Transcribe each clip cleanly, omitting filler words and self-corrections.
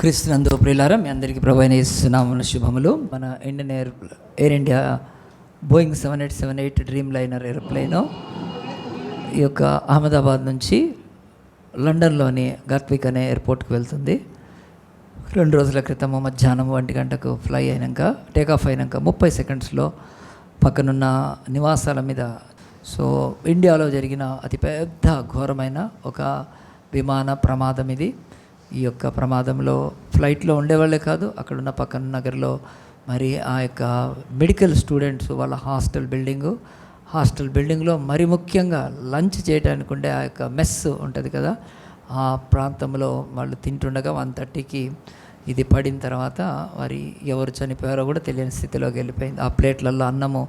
క్రీస్తునందు ప్రియులారా, మీ అందరికీ ప్రభువైన యేసు నామమున శుభములు. మన Indian air India Boeing 7878 dream liner aeroplane ఈ యొక్క అహ్మదాబాద్ నుంచి లండన్లోని గాట్విక్ అనే ఎయిర్పోర్ట్కి వెళ్తుంది. 2 రోజుల క్రితము మధ్యాహ్నం 1 గంటకు ఫ్లై అయినాక, టేకాఫ్ అయినాక 30 సెకండ్స్లో పక్కనున్న నివాసాల మీద ఇండియాలో జరిగిన అతిపెద్ద ఘోరమైన ఒక విమాన ప్రమాదం ఇది. ఈ యొక్క ప్రమాదంలో ఫ్లైట్లో ఉండేవాళ్ళే కాదు, అక్కడున్న పక్కన నగర్లో మరి ఆ యొక్క మెడికల్ స్టూడెంట్స్ వాళ్ళ హాస్టల్ బిల్డింగ్లో మరి ముఖ్యంగా లంచ్ చేయడానికి ఉండే ఆ యొక్క మెస్ ఉంటుంది కదా, ఆ ప్రాంతంలో వాళ్ళు తింటుండగా 1:30కి ఇది పడిన తర్వాత మరి ఎవరు చనిపోయారో కూడా తెలియని స్థితిలోకి వెళ్ళిపోయింది. ఆ ప్లేట్లలో అన్నము,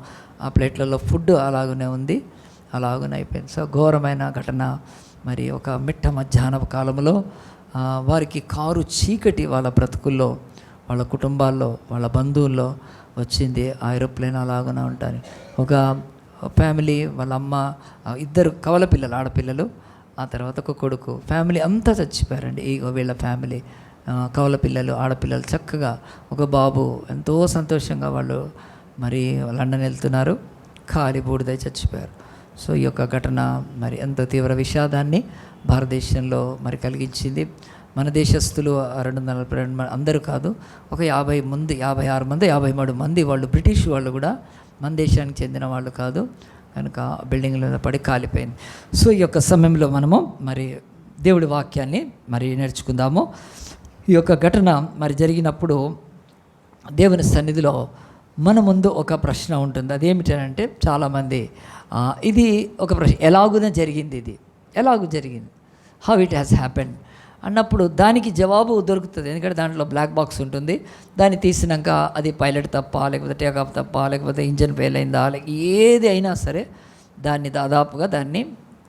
ఆ ప్లేట్లలో ఫుడ్ అలాగనే ఉంది, అలాగనే అయిపోయింది. సో ఘోరమైన ఘటన. మరి ఒక మిట్ట మధ్యాహ్న కాలంలో వారికి కారు చీకటి వాళ్ళ బ్రతుకుల్లో, వాళ్ళ కుటుంబాల్లో, వాళ్ళ బంధువుల్లో వచ్చింది. ఆ ఏరోప్లేన్ అలాగనే ఉంటాను. ఒక ఫ్యామిలీ, వాళ్ళ అమ్మ, 2 కవల పిల్లలు, ఆడపిల్లలు, ఆ తర్వాత ఒక కొడుకు, ఫ్యామిలీ అంతా చచ్చిపోయారండి. వీళ్ళ ఫ్యామిలీ కవల పిల్లలు, ఆడపిల్లలు, చక్కగా ఒక బాబు, ఎంతో సంతోషంగా వాళ్ళు మరి లండన్ వెళ్తున్నారు, కాలి బూడిదై చచ్చిపోయారు. సో ఈ యొక్క ఘటన మరి ఎంతో తీవ్ర విషాదాన్ని భారతదేశంలో మరి కలిగించింది. మన దేశస్తులు 242 మంది, అందరూ కాదు, ఒక 56 మంది 53 మంది వాళ్ళు బ్రిటిష్ వాళ్ళు కూడా మన దేశానికి చెందిన వాళ్ళు కాదు. కనుక బిల్డింగ్ల మీద పడి కాలిపోయింది. సో ఈ యొక్క సమయంలో మనము మరి దేవుడి వాక్యాన్ని మరి నేర్చుకుందాము. ఈ యొక్క ఘటన మరి జరిగినప్పుడు దేవుని సన్నిధిలో మన ముందు ఒక ప్రశ్న ఉంటుంది. అదేమిటంటే, చాలామంది ఇది ఒక ప్రశ్న, ఎలాగున జరిగింది, ఇది ఎలాగూ జరిగింది, హౌ ఇట్ హ్యాస్ హ్యాపెండ్ అన్నప్పుడు దానికి జవాబు దొరుకుతుంది. ఎందుకంటే దాంట్లో బ్లాక్ బాక్స్ ఉంటుంది. దాన్ని తీసినాక అది పైలట్ తప్ప, లేకపోతే టేకాఫ్ తప్ప, లేకపోతే ఇంజన్ ఫెయిల్ అయిందా, ఏది అయినా సరే దాన్ని దాదాపుగా దాన్ని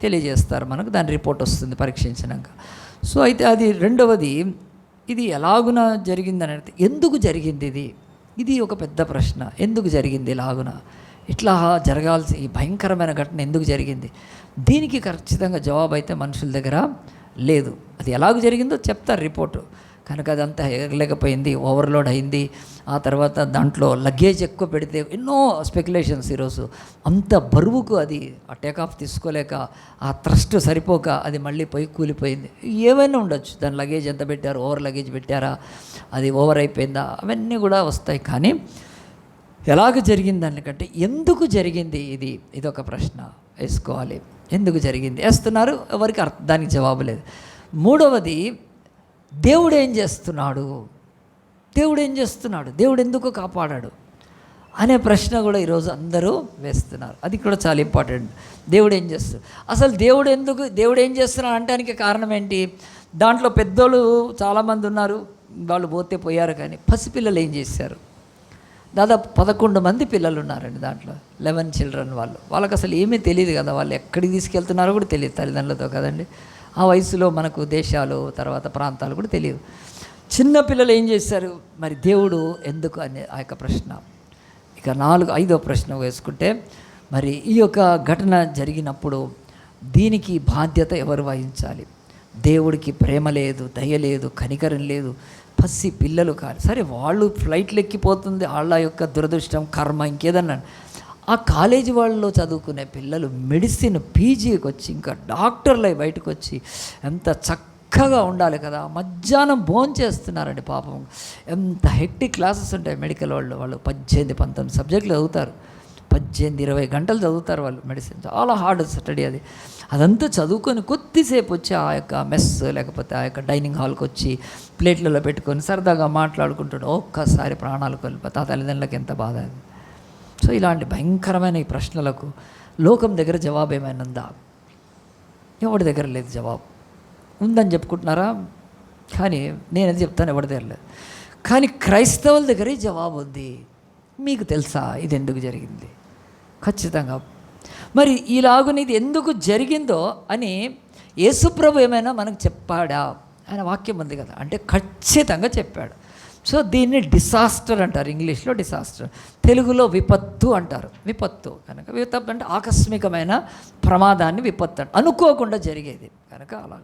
తెలియజేస్తారు మనకు, దాని రిపోర్ట్ వస్తుంది పరీక్షించినాక. సో అయితే అది రెండవది, ఇది ఎలాగున జరిగింది అని, ఎందుకు జరిగింది, ఇది ఒక పెద్ద ప్రశ్న. ఎందుకు జరిగింది ఇలాగున, ఇట్లా జరగాల్సి ఈ భయంకరమైన ఘటన ఎందుకు జరిగింది? దీనికి ఖచ్చితంగా జవాబు అయితే మనుషుల దగ్గర లేదు. అది ఎలాగ జరిగిందో చెప్తారు రిపోర్టు. కనుక అదంతా ఎగలేకపోయింది, ఓవర్లోడ్ అయింది. ఆ తర్వాత దాంట్లో లగేజ్ ఎక్కువ పెడితే ఎన్నో స్పెక్యులేషన్స్. ఈరోజు అంత బరువుకు అది ఆ టేకాఫ్ తీసుకోలేక, ఆ థ్రస్ట్ సరిపోక అది మళ్ళీ పోయి కూలిపోయింది. ఏమైనా ఉండొచ్చు, దాని లగేజ్ ఎంత పెట్టారు, ఓవర్ లగేజ్ పెట్టారా, అది ఓవర్ అయిపోయిందా, అవన్నీ కూడా వస్తాయి. కానీ ఎలాగ జరిగింది దానికంటే ఎందుకు జరిగింది, ఇది ఒక ప్రశ్న వేసుకోవాలి. ఎందుకు జరిగింది వేస్తున్నారు, ఎవరికి దానికి జవాబు లేదు. మూడవది, దేవుడు ఏం చేస్తున్నాడు, దేవుడు ఎందుకు కాపాడాడు అనే ప్రశ్న కూడా ఈరోజు అందరూ వేస్తున్నారు. అది కూడా చాలా ఇంపార్టెంట్. దేవుడు ఏం చేస్తాడు, అసలు దేవుడు ఏం చేస్తున్నాడు అనడానికి కారణం ఏంటి? దాంట్లో పెద్దోళ్ళు చాలామంది ఉన్నారు, వాళ్ళు పోతే పోయారు. కానీ పసిపిల్లలు ఏం చేశారు? దాదాపు 11 మంది పిల్లలు ఉన్నారండి దాంట్లో, 11 చిల్డ్రన్. వాళ్ళకి అసలు ఏమీ తెలియదు కదా, వాళ్ళు ఎక్కడికి తీసుకెళ్తున్నారో కూడా తెలియదు తల్లిదండ్రులతో కదండి. ఆ వయసులో మనకు దేశాలు, తర్వాత ప్రాంతాలు కూడా తెలియదు. చిన్న పిల్లలు ఏం చేశారు మరి, దేవుడు ఎందుకు అనే ఆ యొక్క ప్రశ్న. ఇక 5వ ప్రశ్న వేసుకుంటే, మరి ఈ యొక్క ఘటన జరిగినప్పుడు దీనికి బాధ్యత ఎవరు వహించాలి? దేవుడికి ప్రేమ లేదు, దయ లేదు, కనికరం లేదు, పసి పిల్లలు కాదు. సరే, వాళ్ళు ఫ్లైట్లు ఎక్కిపోతుంది, వాళ్ళ యొక్క దురదృష్టం, కర్మ, ఇంకేదన్నా. ఆ కాలేజీ వాళ్ళలో చదువుకునే పిల్లలు మెడిసిన్ పీజీకి వచ్చి, ఇంకా డాక్టర్లు బయటకు వచ్చి ఎంత చక్కగా ఉండాలి కదా, మధ్యాహ్నం భోంచేస్తున్నారండి పాపం. ఎంత హెక్టిక్ క్లాసెస్ ఉంటాయి మెడికల్ వాళ్ళు 18-19 సబ్జెక్టులు చదువుతారు, 18-20 గంటలు చదువుతారు వాళ్ళు మెడిసిన్. చాలా హార్డ్ స్టడీ అది. అదంతా చదువుకొని కొద్దిసేపు వచ్చి ఆ యొక్క మెస్, లేకపోతే ఆ యొక్క డైనింగ్ హాల్కి వచ్చి ప్లేట్లలో పెట్టుకొని సరదాగా మాట్లాడుకుంటుంటే ఒక్కసారి ప్రాణాలు కోల్పోతే ఆ తల్లిదండ్రులకు ఎంత బాధ. సో ఇలాంటి భయంకరమైన ఈ ప్రశ్నలకు లోకం దగ్గర జవాబు ఏమైనా ఉందా? ఎవరి దగ్గర లేదు జవాబు. ఉందని చెప్పుకుంటున్నారా? కానీ నేనేది చెప్తాను, ఎవరి దగ్గర లేదు. కానీ క్రైస్తవుల దగ్గర ఈ జవాబు ఉంది. మీకు తెలుసా ఇది ఎందుకు జరిగింది? ఖచ్చితంగా. మరి ఇలాగున ఇది ఎందుకు జరిగిందో అని యేసుప్రభు ఏమైనా మనకు చెప్పాడా? ఆయన వాక్యం ఉంది కదా, అంటే ఖచ్చితంగా చెప్పాడు. సో దీన్ని డిసాస్టర్ అంటారు, ఇంగ్లీష్లో డిసాస్టర్, తెలుగులో విపత్తు అంటారు. విపత్తు కనుక, విపత్తు అంటే ఆకస్మికమైన ప్రమాదాన్ని విపత్తు అంటే అనుకోకుండా జరిగేది కనుక. అలా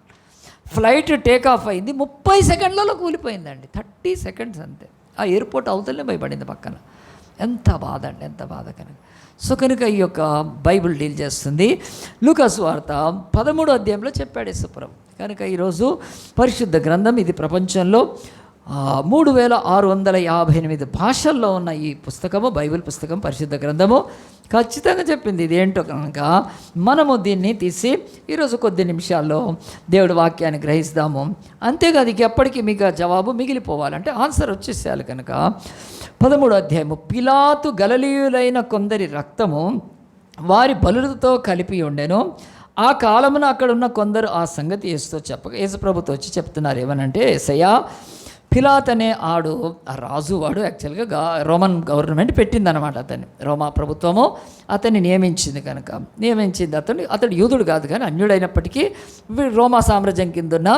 ఫ్లైట్ టేక్ ఆఫ్ అయింది, 30 సెకండ్లలో కూలిపోయిందండి. 30 సెకండ్స్ అంతే. ఆ ఎయిర్పోర్ట్ అవతలనే భయపడింది పక్కన. ఎంత బాధ అండి, ఎంత బాధ కనుక. సో కనుక ఈ యొక్క బైబిల్ డీల్ చేస్తుంది. లూకాసు వార్త 13వ అధ్యాయంలో చెప్పాడు యేసుప్రభు. కనుక ఈరోజు పరిశుద్ధ గ్రంథం ఇది ప్రపంచంలో 3658 భాషల్లో ఉన్న ఈ పుస్తకము, బైబిల్ పుస్తకం, పరిశుద్ధ గ్రంథము ఖచ్చితంగా చెప్పింది ఇది ఏంటో. కనుక మనము దీన్ని తీసి ఈరోజు కొద్ది నిమిషాల్లో దేవుడి వాక్యాన్ని గ్రహిస్తాము. అంతేకాదు ఇక ఎప్పటికీ మీకు జవాబు మిగిలిపోవాలంటే ఆన్సర్ వచ్చేసేయాలి. కనుక 13వ అధ్యాయము, పిలాతు గలిలయులైన కొందరి రక్తము వారి బలులతో కలిపి ఉండెను. ఆ కాలమున అక్కడ ఉన్న కొందరు ఆ సంగతి యేసుప్రభుతో వచ్చి చెప్తున్నారు. ఏమనంటే, యేసయ్యా, పిలాత్ అనే ఆడు ఆ రాజు, వాడు యాక్చువల్గా రోమన్ గవర్నమెంట్ పెట్టిందనమాట. రోమా ప్రభుత్వము అతన్ని నియమించింది. కనుక నియమించింది. అతడు యూదుడు కాదు, కానీ అన్యుడైనప్పటికీ రోమా సామ్రాజ్యం కింద ఉన్న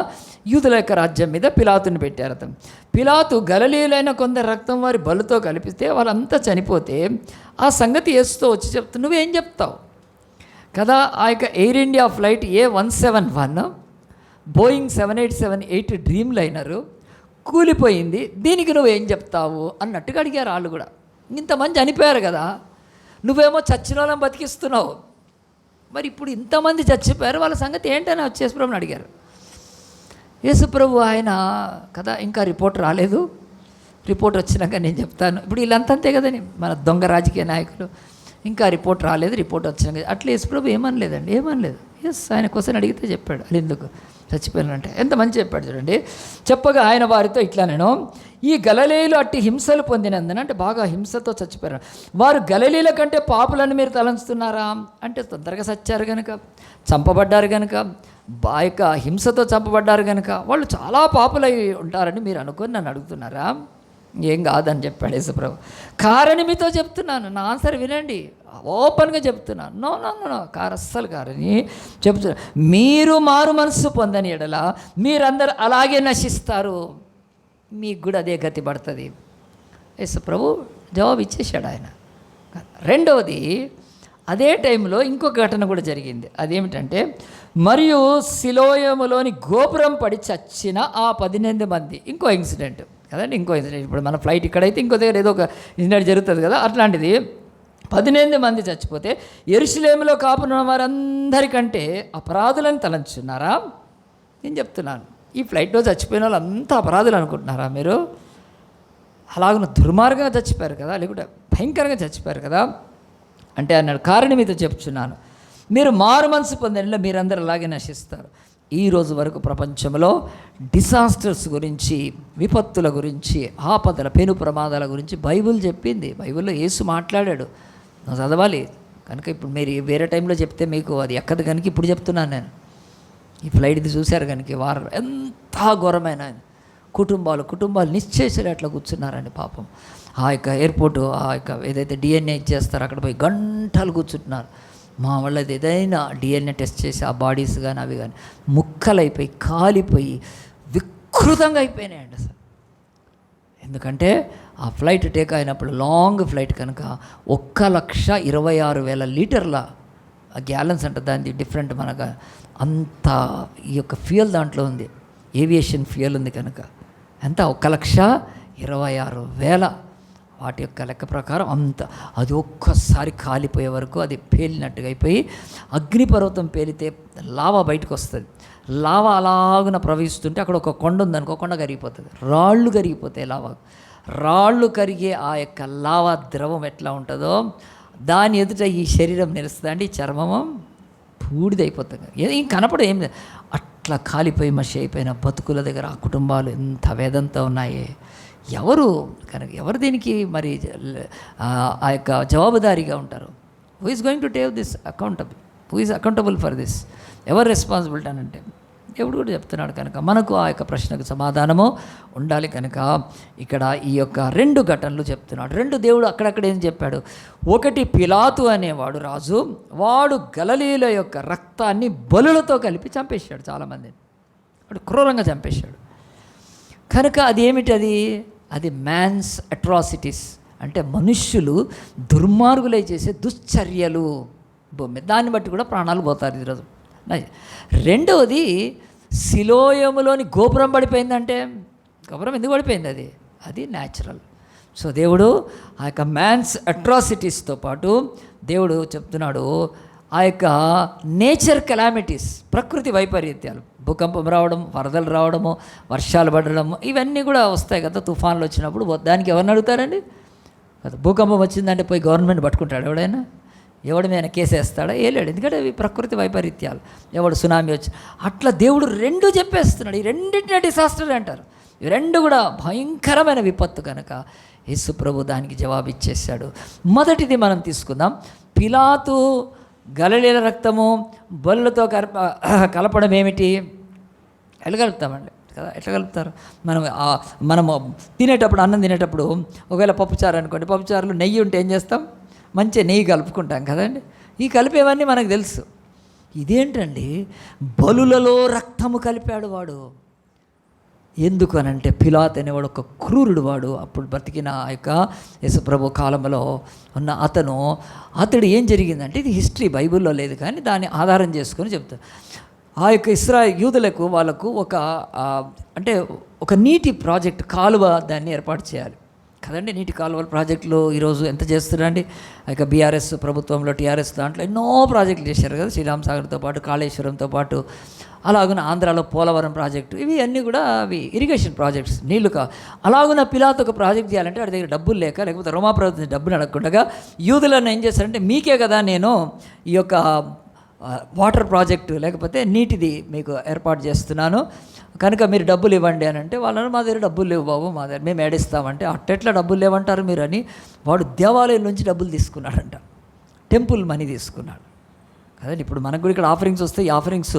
యూదుల యొక్క రాజ్యం మీద పిలాతుని పెట్టారు. పిలాతు గలిలయులైన కొందరు రక్తం వారి బలుతో కలిపితే వాళ్ళంతా చనిపోతే ఆ సంగతి యేసుతో వచ్చి చెప్తావు. నువ్వేం చెప్తావు కదా? ఆ యొక్క air India flight A171 Boeing 787-8 dream liner కూలిపోయింది, దీనికి నువ్వేం చెప్తావు అన్నట్టుగా అడిగారు వాళ్ళు కూడా. ఇంతమంది చనిపోయారు కదా, నువ్వేమో చచ్చిన వాళ్ళని బతికిస్తున్నావు, మరి ఇప్పుడు ఇంతమంది చచ్చిపోయారు, వాళ్ళ సంగతి ఏంటని యేసుప్రభుని అడిగారు. యేసుప్రభు ఆయన కదా, ఇంకా రిపోర్ట్ రాలేదు, రిపోర్ట్ వచ్చినాక నేను చెప్తాను. ఇప్పుడు వీళ్ళంతా అంతే కదండి, మన దొంగ రాజకీయ నాయకులు. ఇంకా రిపోర్ట్ రాలేదు, రిపోర్ట్ వచ్చినాక అట్లా యేసుప్రభు ఏమనలేదండి, ఏమనలేదు. ఆయన క్వశ్చన్ అడిగితే చెప్పాడు. అది ఎందుకు చచ్చిపోయానంటే ఎంత మంచి చెప్పాడు చూడండి. చెప్పగా ఆయన వారితో ఇట్లా, నేను ఈ గలిలయులు అట్టి హింసలు పొందినందున, అంటే బాగా హింసతో చచ్చిపోయారు, వారు గలిలయుల కంటే పాపులని మీరు తలంచుతున్నారా? అంటే తొందరగా చచ్చారు కనుక, చంపబడ్డారు కనుక, ఆ యొక్క హింసతో చంపబడ్డారు కనుక వాళ్ళు చాలా పాపులై ఉంటారని మీరు అనుకొని నన్ను అడుగుతున్నారా? ఏం కాదని చెప్పాడు యేసుప్రభు. కారని మీతో చెప్తున్నాను, నా ఆన్సర్ వినండి, ఓపెన్గా చెప్తున్నాను. నో నో నో అస్సలు కారని చెప్తున్నా. మీరు మారు మనస్సు పొందని ఎడల మీరందరూ అలాగే నశిస్తారు, మీకు కూడా అదే గతి పడుతుంది. యేసుప్రభు జవాబు ఇచ్చేశాడు ఆయన. రెండవది, అదే టైంలో ఇంకొక ఘటన కూడా జరిగింది. అదేమిటంటే, మరియు సిలోయములోని గోపురం పడి చచ్చిన ఆ 18 మంది, ఇంకో ఇన్సిడెంట్ కదండి, ఇంకో ఇన్సిడెంట్. ఇప్పుడు మన ఫ్లైట్ ఇక్కడైతే ఇంకో దగ్గర ఏదో ఒక ఇన్సిడెంట్ జరుగుతుంది కదా, అట్లాంటిది 18 మంది చచ్చిపోతే యెరూషలేములో కాపున్న వారందరికంటే అపరాధులను తలంచున్నారా? నేను చెప్తున్నాను, ఈ ఫ్లైట్లో చచ్చిపోయిన వాళ్ళు అంతా అపరాధులు అనుకుంటున్నారా మీరు? అలాగ దుర్మార్గంగా చచ్చిపోయారు కదా, లేకుంటే భయంకరంగా చచ్చిపోయారు కదా. అంటే అన్నాడు, కారణం మీతో చెప్తున్నాను, మీరు మారు మనసు పొందిన మీరందరూ అలాగే నశిస్తారు. ఈ రోజు వరకు ప్రపంచంలో డిసాస్టర్స్ గురించి, విపత్తుల గురించి, ఆపదల, పెను ప్రమాదాల గురించి బైబిల్ చెప్పింది. బైబిల్లో యేసు మాట్లాడాడు, నువ్వు చదవాలి. కనుక ఇప్పుడు మీరు వేరే టైంలో చెప్తే మీకు అది ఎక్కదు కనుక ఇప్పుడు చెప్తున్నాను నేను. ఈ ఫ్లైట్ది చూశారు కనుక వారు ఎంత ఘోరమైన కుటుంబాలు నిశ్చేసరి అట్లా కూర్చున్నారండి పాపం. ఆ యొక్క ఎయిర్పోర్టు, ఆ యొక్క ఏదైతే DNA ఇచ్చేస్తారో అక్కడ పోయి గంటలు కూర్చుంటున్నారు. మా వాళ్ళది ఏదైనా DNA టెస్ట్ చేసి ఆ బాడీస్ కానీ అవి కానీ ముక్కలైపోయి కాలిపోయి వికృతంగా అయిపోయినాయండి అసలు. ఎందుకంటే ఆ ఫ్లైట్ టేక్ అయినప్పుడు లాంగ్ ఫ్లైట్ కనుక 1,26,000 లీటర్ల గ్యాలన్స్ అంటే దాన్ని డిఫరెంట్ మనకు అంత ఈ యొక్క ఫ్యూయల్ దాంట్లో ఉంది, ఏవియేషన్ ఫ్యూయల్ ఉంది కనుక ఎంత 1,26,000 వాటి యొక్క లెక్క ప్రకారం అంత. అది ఒక్కసారి కాలిపోయే వరకు అది పేలినట్టుగా అయిపోయి, అగ్నిపర్వతం పేలితే లావా బయటకు వస్తుంది, లావా అలాగున ప్రవహిస్తుంటే అక్కడ ఒక కొండ ఉందనుకో, కొండ కరిగిపోతుంది, రాళ్ళు కరిగిపోతాయి. రాళ్ళు కరిగే ఆ యొక్క లావా ద్రవం ఎట్లా ఉంటుందో దాని ఎదుట ఈ శరీరం నిలుస్తుందండి, ఈ చర్మము బూడిదైపోతుంది, ఏం కనపడదు, ఏం అట్లా కాలిపోయి మషి అయిపోయిన బతుకుల దగ్గర ఆ కుటుంబాలు ఎంత వేదంతో ఉన్నాయి. ఎవరు దీనికి మరి ఆ యొక్క జవాబుదారీగా ఉంటారు? Who is going to take this accountable? Who is accountable for this? ఎవరు రెస్పాన్సిబిలిటీ అని అంటే దేవుడు కూడా చెప్తున్నాడు. కనుక మనకు ఆ యొక్క ప్రశ్నకు సమాధానము ఉండాలి. కనుక ఇక్కడ ఈ యొక్క 2 ఘటనలు చెప్తున్నాడు. 2 దేవుడు అక్కడక్కడ ఏం చెప్పాడు. ఒకటి, పిలాతు అనేవాడు రాజు, వాడు గలిలయుల యొక్క రక్తాన్ని బలులతో కలిపి చంపేశాడు చాలామందిని, వాడు క్రూరంగా చంపేశాడు. కనుక అదేమిటి? అది మ్యాన్స్ అట్రాసిటీస్, అంటే మనుష్యులు దుర్మార్గులై చేసే దుశ్చర్యలు భూమి, దాన్ని బట్టి కూడా ప్రాణాలు పోతారు ఈరోజు. రెండవది, సిలోయములోని గోపురం పడిపోయిందంటే, గోపురం ఎందుకు పడిపోయింది? అది న్యాచురల్. సో దేవుడు ఆ యొక్క మ్యాన్స్ అట్రాసిటీస్తో పాటు దేవుడు చెప్తున్నాడు, ఆ యొక్క నేచర్ కెలామిటీస్, ప్రకృతి వైపరీత్యాలు, భూకంపం రావడం, వరదలు రావడము, వర్షాలు పడడము, ఇవన్నీ కూడా వస్తాయి కదా. తుఫాన్లు వచ్చినప్పుడు దానికి ఎవరిని అడుగుతారండి? భూకంపం వచ్చిందంటే పోయి గవర్నమెంట్ పట్టుకుంటాడు ఎవడైనా? ఎవడి మీద కేసేస్తాడా? ఏలేడు. ఎందుకంటే అవి ప్రకృతి వైపరీత్యాలు. ఎవడు సునామీ వచ్చి అట్లా దేవుడు రెండు చెప్పేస్తున్నాడు. ఈ రెండింటినే డిసాస్టర్ అంటారు. ఇవి రెండు కూడా భయంకరమైన విపత్తు కనుక యేసు ప్రభు దానికి జవాబు ఇచ్చేశాడు. మొదటిది మనం తీసుకుందాం. పిలాతు గలిలయ రక్తము బొల్లతో కలపడం ఏమిటి? ఎట్లా కలుపుతామండి కదా? ఎట్లా కలుపుతారు? మనము తినేటప్పుడు, అన్నం తినేటప్పుడు ఒకవేళ పప్పుచారు అనుకోండి, పప్పుచారులో నెయ్యి ఉంటే ఏం చేస్తాం? మంచిగా నెయ్యి కలుపుకుంటాం కదండి. ఈ కలిపేవన్నీ మనకు తెలుసు. ఇదేంటండి, బలులలో రక్తము కలిపాడు వాడు. ఎందుకు అనంటే పిలాతు అనేవాడు ఒక క్రూరుడు. వాడు అప్పుడు బ్రతికిన ఆ యొక్క యేసుప్రభు కాలంలో ఉన్న అతడు ఏం జరిగిందంటే, ఇది హిస్టరీ బైబిల్లో లేదు కానీ దాన్ని ఆధారం చేసుకొని చెప్తారు. ఆ యొక్క యూదులకు వాళ్ళకు ఒక నీటి ప్రాజెక్ట్, కాలువ దాన్ని ఏర్పాటు చేయాలి కదండి. నీటి కాలువల ప్రాజెక్టులు ఈరోజు ఎంత చేస్తున్నారండి? ఆ యొక్క బీఆర్ఎస్ ప్రభుత్వంలో, టీఆర్ఎస్ దాంట్లో ఎన్నో ప్రాజెక్టులు చేశారు కదా. శ్రీరామ్ సాగర్తో పాటు, కాళేశ్వరంతో పాటు, అలాగున ఆంధ్రాలో పోలవరం ప్రాజెక్టు, ఇవి అన్నీ కూడా అవి ఇరిగేషన్ ప్రాజెక్ట్స్, నీళ్లు అలాగున పిలాతు ఒక ప్రాజెక్ట్ చేయాలంటే వాడి దగ్గర డబ్బులు లేకపోతే రోమా ప్రభుత్వం డబ్బులు అడగకుండా యూదులను ఏం చేస్తారంటే, మీకే కదా నేను ఈ యొక్క వాటర్ ప్రాజెక్టు లేకపోతే నీటిది మీకు ఏర్పాటు చేస్తున్నాను కనుక మీరు డబ్బులు ఇవ్వండి అని అంటే, వాళ్ళని మా దగ్గర డబ్బులు లేవు బాబు, మా దగ్గర మేము ఏడిస్తామంటే, అట్టెట్లా డబ్బులు లేవంటారు మీరు అని వాడు దేవాలయం నుంచి డబ్బులు తీసుకున్నాడంట. టెంపుల్ మనీ తీసుకున్నాడు కదండి. ఇప్పుడు మనకు కూడా ఇక్కడ ఆఫరింగ్స్ వస్తాయి. ఈ ఆఫరింగ్స్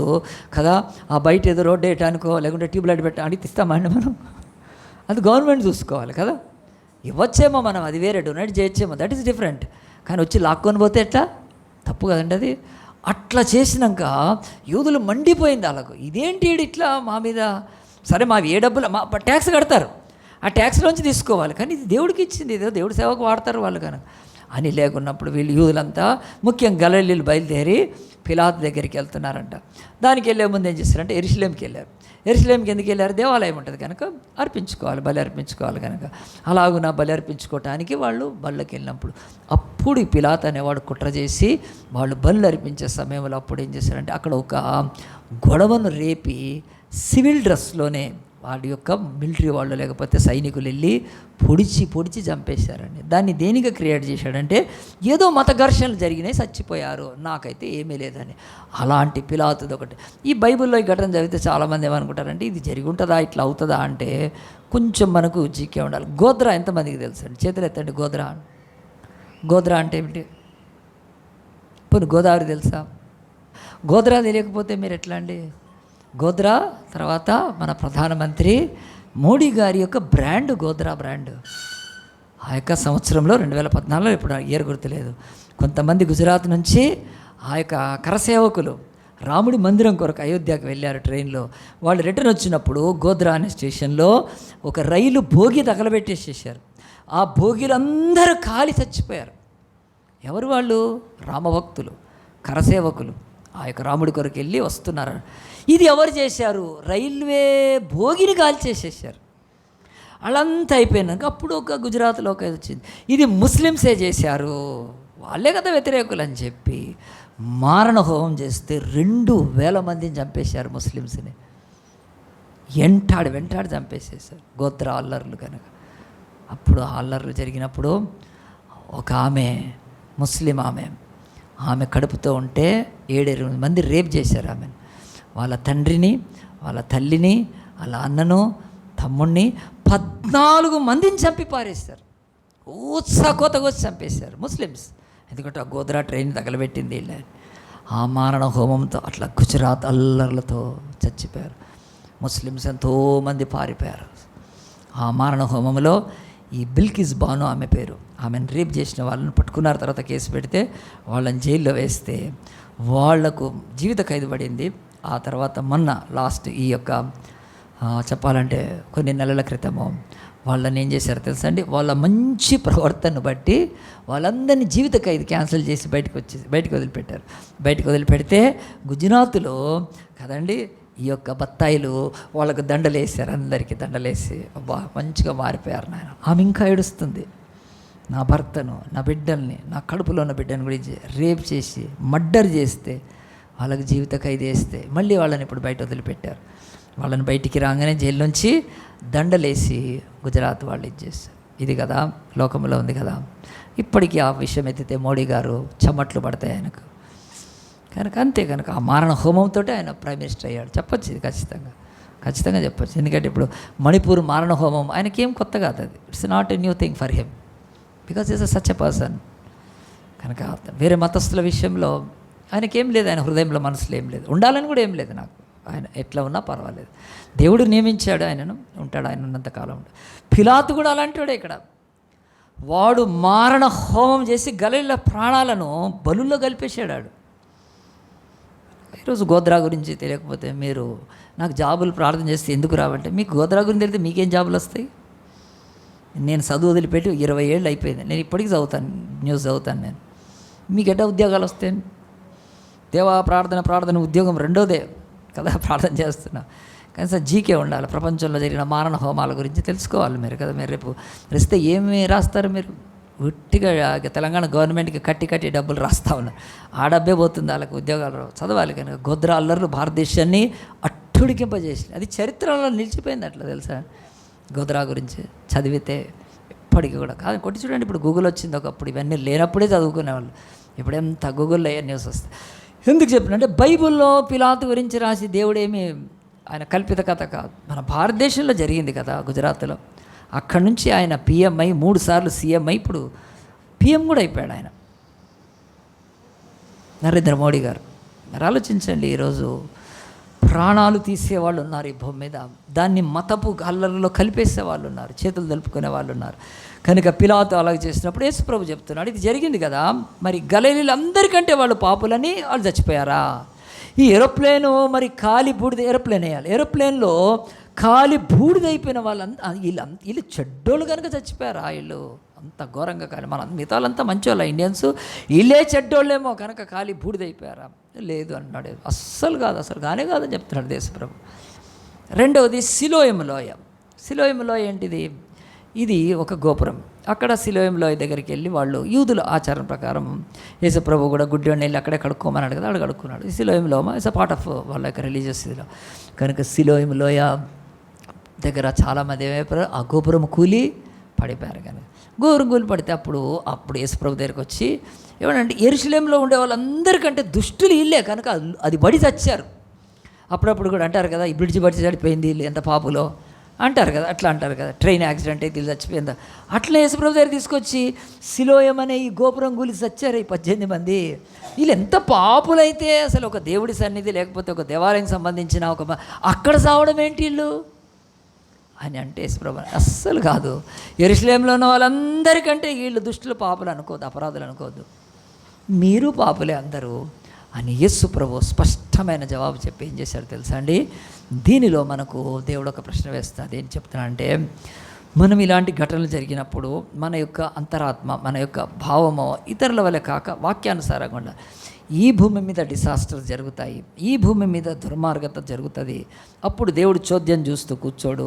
కదా, ఆ బయట ఏదో రోడ్డు వేయటానికో లేకుంటే ట్యూబ్ లైట్ అడిగి ఇస్తామండి మనం. అది గవర్నమెంట్ చూసుకోవాలి కదా. ఇవ్వచ్చేమో మనం, అది వేరే, డొనేట్ చేయొచ్చేమో, దట్ ఈస్ డిఫరెంట్. కానీ వచ్చి లాక్కొని పోతే ఎట్లా? తప్పు కదండి అది. అట్లా చేసినాక యూదులు మండిపోయింది వాళ్ళకు. ఇదేంటి ఇట్లా మా మీద, సరే మావి ఏ డబ్బులు మా ట్యాక్స్ కడతారు, ఆ ట్యాక్స్లోంచి తీసుకోవాలి, కానీ ఇది దేవుడికి ఇచ్చింది, ఏదో దేవుడి సేవకు వాడతారు వాళ్ళు కనుక అని లేకున్నప్పుడు వీళ్ళు యూదులంతా ముఖ్యంగా గలిలయలు బయలుదేరి పిలాతు దగ్గరికి వెళ్తున్నారంట. దానికి వెళ్ళే ముందు ఏం చేస్తారంటే యెరూషలేంకి వెళ్ళారు. యెరూషలేంకి ఎందుకు వెళ్ళారు? దేవాలయం ఉంటుంది కనుక అర్పించుకోవాలి, బలి అర్పించుకోవాలి కనుక. అలాగున బలి అర్పించుకోవటానికి వాళ్ళు బళ్ళకి వెళ్ళినప్పుడు అప్పుడు ఈ పిలాతు అనేవాడు కుట్ర చేసి వాళ్ళు బళ్ళు అర్పించే సమయంలో అప్పుడు ఏం చేశారంటే, అక్కడ ఒక గొడవను రేపి సివిల్ డ్రెస్లోనే వాడి యొక్క మిలిటరీ వాళ్ళు లేకపోతే సైనికులు వెళ్ళి పొడిచి చంపేశారండి. దాన్ని దేనిగా క్రియేట్ చేశాడంటే, ఏదో మత ఘర్షణలు జరిగినాయి, చచ్చిపోయారు, నాకైతే ఏమీ లేదని. అలాంటి పిలాతుది ఒకటి. ఈ బైబిల్లో ఈ ఘటన చదివితే చాలామంది ఏమనుకుంటారంటే, ఇది జరిగి ఉంటుందా, ఇట్లా అవుతుందా అంటే కొంచెం మనకు జీకే ఉండాలి. గోద్రా ఎంతమందికి తెలుసు అండి? చేతులు ఎత్తండి. గోద్రా అంటే ఏమిటి? పోనీ గోదావరి తెలుసా? గోద్రా తెలియకపోతే మీరు ఎట్లా అండి? గోద్రా తర్వాత మన ప్రధానమంత్రి మోడీ గారి యొక్క బ్రాండ్, గోద్రా బ్రాండ్. ఆ యొక్క సంవత్సరంలో 2014 ఇప్పుడు ఇయర్ గుర్తులేదు, కొంతమంది గుజరాత్ నుంచి ఆ యొక్క కరసేవకులు రాముడి మందిరం కొరకు అయోధ్యకు వెళ్ళారు ట్రైన్లో. వాళ్ళు రిటర్న్ వచ్చినప్పుడు గోద్రా అనే స్టేషన్లో ఒక రైలు భోగి తగలబెట్టేసేసారు. ఆ భోగిలందరూ కాలి చచ్చిపోయారు. ఎవరు వాళ్ళు? రామభక్తులు, కరసేవకులు, ఆ యొక్క రాముడి కొరకు వెళ్ళి వస్తున్నారు. ఇది ఎవరు చేశారు? రైల్వే భోగిని కాల్చేసేసారు. వాళ్ళంతా అయిపోయినాక అప్పుడు ఒక గుజరాత్లో ఒక వచ్చింది, ఇది ముస్లిమ్సే చేశారు, వాళ్ళే కదా వ్యతిరేకులు అని చెప్పి మారణ హోమం చేస్తే 2000 మందిని చంపేశారు ముస్లిమ్స్ని. వెంటాడి చంపేసేసారు గోత్ర అల్లర్లు కనుక. అప్పుడు ఆ అల్లర్లు జరిగినప్పుడు ఒక ఆమె, ముస్లిం ఆమె కడుపుతో ఉంటే 7-8 మంది రేప్ చేశారు ఆమెను. వాళ్ళ తండ్రిని, వాళ్ళ తల్లిని, వాళ్ళ అన్నను, తమ్ముడిని 14 మందిని చంపి పారేస్తారు. కోతగా చంపేశారు ముస్లిమ్స్. ఎందుకంటే ఆ గోద్రా ట్రైన్ తగలబెట్టింది వీళ్ళ. ఆ మారణ హోమంతో అట్లా గుజరాత్ అల్లర్లతో చచ్చిపోయారు ముస్లిమ్స్. ఎంతోమంది పారిపోయారు. ఆ మారణ హోమంలో ఈ బిల్కిస్ బాను ఆమె పేరు, ఆమెను రేప్ చేసిన వాళ్ళని పట్టుకున్నారు. తర్వాత కేసు పెడితే వాళ్ళని జైల్లో వేస్తే వాళ్లకు జీవిత ఖైదు పడింది. ఆ తర్వాత మొన్న లాస్ట్ ఈ యొక్క చెప్పాలంటే కొన్ని నెలల క్రితము వాళ్ళని ఏం చేశారు తెలుసా అండి? వాళ్ళ మంచి ప్రవర్తనను బట్టి వాళ్ళందరినీ జీవిత ఖైదు క్యాన్సిల్ చేసి బయటకు వదిలిపెట్టారు. బయటకు వదిలిపెడితే గుజరాత్లో కదండి ఈ యొక్క బత్తాయిలు వాళ్ళకు దండలేసారు, అందరికీ దండలేసి అబ్బా మంచిగా మారిపోయారు నాయన. ఆమె ఇంకా ఏడుస్తుంది, నా భర్తను, నా బిడ్డల్ని, నా కడుపులో ఉన్న బిడ్డను గురించి రేప్ చేసి మర్డర్ చేస్తే, వాళ్ళకి జీవిత ఖైదు వేస్తే మళ్ళీ వాళ్ళని ఇప్పుడు బయట వదిలిపెట్టారు. వాళ్ళని బయటికి రాగానే జైలు నుంచి దండలేసి గుజరాత్ వాళ్ళు ఇచ్చేస్తారు. ఇది కదా లోకంలో ఉంది కదా. ఇప్పటికీ ఆ విషయం ఎత్తితే మోడీ గారు చెమట్లు పడతాయి ఆయనకు. కనుక అంతే, కనుక ఆ మారణ హోమంతో ఆయన ప్రైమ్ మినిస్టర్ అయ్యాడు. చెప్పచ్చు, ఇది ఖచ్చితంగా చెప్పచ్చు. ఎందుకంటే ఇప్పుడు మణిపూర్ మారణ హోమం ఆయనకేం కొత్త కాదు, అది it's not a new thing for him because is a such a person. కనుక వేరే మతస్థుల విషయంలో ఆయనకేం లేదు, ఆయన హృదయంలో మనసులో ఏం లేదు, ఉండాలని కూడా ఏం లేదు నాకు. ఆయన ఎట్లా ఉన్నా పర్వాలేదు, దేవుడు నియమించాడు, ఆయనను ఉంటాడు, ఆయన ఉన్నంతకాలం ఉంటాడు. పిలాతు కూడా అలాంటి వాడే. ఇక్కడ వాడు మారణ హోమం చేసి గలీల ప్రాణాలను బలుల్లో కలిపేసాడు. ఈరోజు గోద్రా గురించి తెలియకపోతే మీరు నాకు జాబులు ప్రార్థన చేస్తే ఎందుకు రావంటే, మీకు గోద్రా గురించి తెలిస్తే మీకేం జాబులు వస్తాయి? నేను చదువు వదిలిపెట్టి 20 ఏళ్ళు అయిపోయింది, నేను ఇప్పటికీ చదువుతాను, న్యూస్ చదువుతాను. నేను మీకు ఎట్లా ఉద్యోగాలు వస్తాయి? దేవా ప్రార్థన ఉద్యోగం రెండోదే కదా, ప్రార్థన చేస్తున్నా. కనీసం జీకే ఉండాలి, ప్రపంచంలో జరిగిన మారణ హోమాల గురించి తెలుసుకోవాలి మీరు కదా. మీరు రేపు రాస్తే ఏమి రాస్తారు? మీరు ఉట్టిగా తెలంగాణ గవర్నమెంట్కి కట్టి డబ్బులు రాస్తూ ఉన్నారు, ఆ డబ్బే పోతుంది, వాళ్ళకి ఉద్యోగాలు చదవాలి. కనుక గోద్రా అల్లర్లు భారతదేశాన్ని అట్టుడికింపజేసి, అది చరిత్రలో నిలిచిపోయింది. అట్లా తెలుసా గోద్రా గురించి చదివితే ఇప్పటికీ కూడా కాదు. కొట్టి చూడండి, ఇప్పుడు గూగుల్ వచ్చింది, ఒకప్పుడు ఇవన్నీ లేనప్పుడే చదువుకునేవాళ్ళు, ఇప్పుడు ఎంత గూగుల్లో ఏ న్యూస్ వస్తాయి. ఎందుకు చెప్పినంటే బైబిల్లో పిలాతు గురించి రాసి దేవుడేమి ఆయన కల్పిత కథ కాదు, మన భారతదేశంలో జరిగింది కదా గుజరాత్లో. అక్కడి నుంచి ఆయన పిఎం అయి 3 సార్లు సీఎం అయి ఇప్పుడు పిఎం కూడా అయిపోయాడు ఆయన, నరేంద్ర మోడీ గారు. మరి ఆలోచించండి, ఈరోజు ప్రాణాలు తీసేవాళ్ళు ఉన్నారు ఈ భూమి మీద, దాన్ని మతపు అల్లర్లలో కలిపేసే వాళ్ళు ఉన్నారు, చేతులు తెలుపుకునే వాళ్ళు ఉన్నారు. కనుక పిలాతు అలాగే చేసినప్పుడు యేసు ప్రభు చెప్తున్నాడు, ఇది జరిగింది కదా, మరి గలీలీలందరికంటే వాళ్ళు పాపులని వాళ్ళు చచ్చిపోయారా? ఈ ఏరోప్లేను మరి కాలి బూడిద ఏరోప్లేన్ వేయాలి, ఏరోప్లేన్లో కాలి బూడిదైపోయిన వీళ్ళు చెడ్డోళ్ళు కనుక చచ్చిపోయారా? వీళ్ళు అంత ఘోరంగా కాలి, మన మిగతా వాళ్ళంతా మంచోళ్ళ ఇండియన్స్, వీళ్ళే చెడ్డోళ్ళేమో కనుక కాలి బూడిదైపోయారా? లేదు అన్నాడు. అస్సలు కానే కాదని చెప్తున్నాడు దేశప్రభు. రెండవది సిలోయం లోయ. సిలోయం లోయ ఏంటిది? ఇది ఒక గోపురం. అక్కడ సిలోయం లోయ దగ్గరికి వెళ్ళి వాళ్ళు యూదుల ఆచారం ప్రకారం యేసుప్రభు కూడా గుడ్డివాడిని వెళ్ళి అక్కడే కడుక్కోమన్నాడు కదా, అక్కడ కడుక్కున్నాడు. సిలోయం లోయ ఇట్స్ అ పార్ట్ ఆఫ్ వాళ్ళ యొక్క రిలీజియస్ ఇదిలో. కనుక సిలోయం లోయ దగ్గర చాలామంది ఏమైపోయారు, ఆ గోపురం కూలి పడిపోయారు. కానీ గోపురం కూలి పడితే అప్పుడు యేసుప్రభు దగ్గరికి వచ్చి ఏమంటే యెరూషలేములో ఉండే వాళ్ళందరికంటే దుష్టులు ఇల్లే కనుక అది బడి చచ్చారు. అప్పుడప్పుడు కూడా అంటారు కదా, ఈ బ్రిడ్జి బడి చడిపోయింది, వీళ్ళు ఎంత పాపులో అంటారు కదా, అట్లా అంటారు కదా, ట్రైన్ యాక్సిడెంట్ అయితే వీళ్ళు చచ్చిపోయిందా. అట్లా యేసుప్రభు దగ్గర తీసుకొచ్చి సిలోయం అనే ఈ గోపురం కూలి చచ్చారు ఈ 18 మంది. వీళ్ళు ఎంత పాపులైతే అసలు ఒక దేవుడి సన్నిధి లేకపోతే ఒక దేవాలయం సంబంధించిన అక్కడ చావడం ఏంటి వీళ్ళు అని అంటే యేసుప్రభు అస్సలు కాదు, యెరూషలేములో ఉన్న వాళ్ళందరికంటే వీళ్ళు దుష్టులు పాపులు అనుకోవద్దు, అపరాధులు అనుకోవద్దు, మీరు పాపులే అందరూ అని యేసుప్రభు స్పష్టమైన జవాబు చెప్పి ఏం చేశారు తెలుసా అండి? దీనిలో మనకు దేవుడు ఒక ప్రశ్న వేస్తాడు. ఏం చెప్తున్నా అంటే, మనం ఇలాంటి ఘటనలు జరిగినప్పుడు మన యొక్క అంతరాత్మ, మన యొక్క భావము ఇతరుల వల్ల కాక వాక్యానుసారంగా ఉండాలి. ఈ భూమి మీద డిసాస్టర్స్ జరుగుతాయి, ఈ భూమి మీద దుర్మార్గత జరుగుతుంది. అప్పుడు దేవుడు చోద్యం చూస్తూ కూర్చోడు.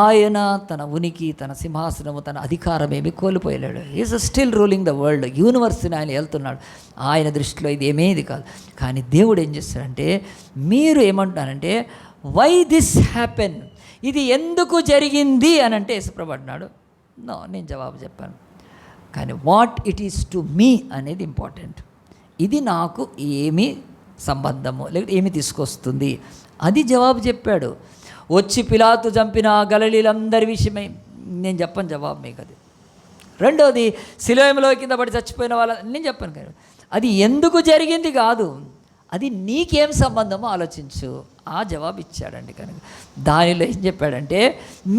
ఆయన తన ఉనికి, తన సింహాసనము, తన అధికారం ఏమీ కోల్పోయలేడు. Is still ruling the world. యూనివర్స్ని ఆయన వెళ్తున్నాడు. ఆయన దృష్టిలో ఇది ఏమేది కాదు. కానీ దేవుడు ఏం చేస్తాడంటే, మీరు ఏమంటున్నారంటే వై దిస్ హ్యాపెన్, ఇది ఎందుకు జరిగింది అని అంటే యేసుప్రభు అంటున్నాడు, నో, నేను జవాబు చెప్పాను. కానీ వాట్ ఇట్ ఈస్ టు మీ అనేది ఇంపార్టెంట్. ఇది నాకు ఏమి సంబంధము లేకపోతే ఏమి తీసుకొస్తుంది అది జవాబు చెప్పాడు. వచ్చి పిలాతు చంపిన గలీలీలందరి విషయమై నేను చెప్పను జవాబు మీకు. అది రెండోది సిలువలో కింద పడి చచ్చిపోయిన వాళ్ళ నేను చెప్పాను కదా, అది ఎందుకు జరిగింది కాదు, అది నీకేం సంబంధమో ఆలోచించు. ఆ జవాబు ఇచ్చాడండి. కనుక దానిలో ఏం చెప్పాడంటే,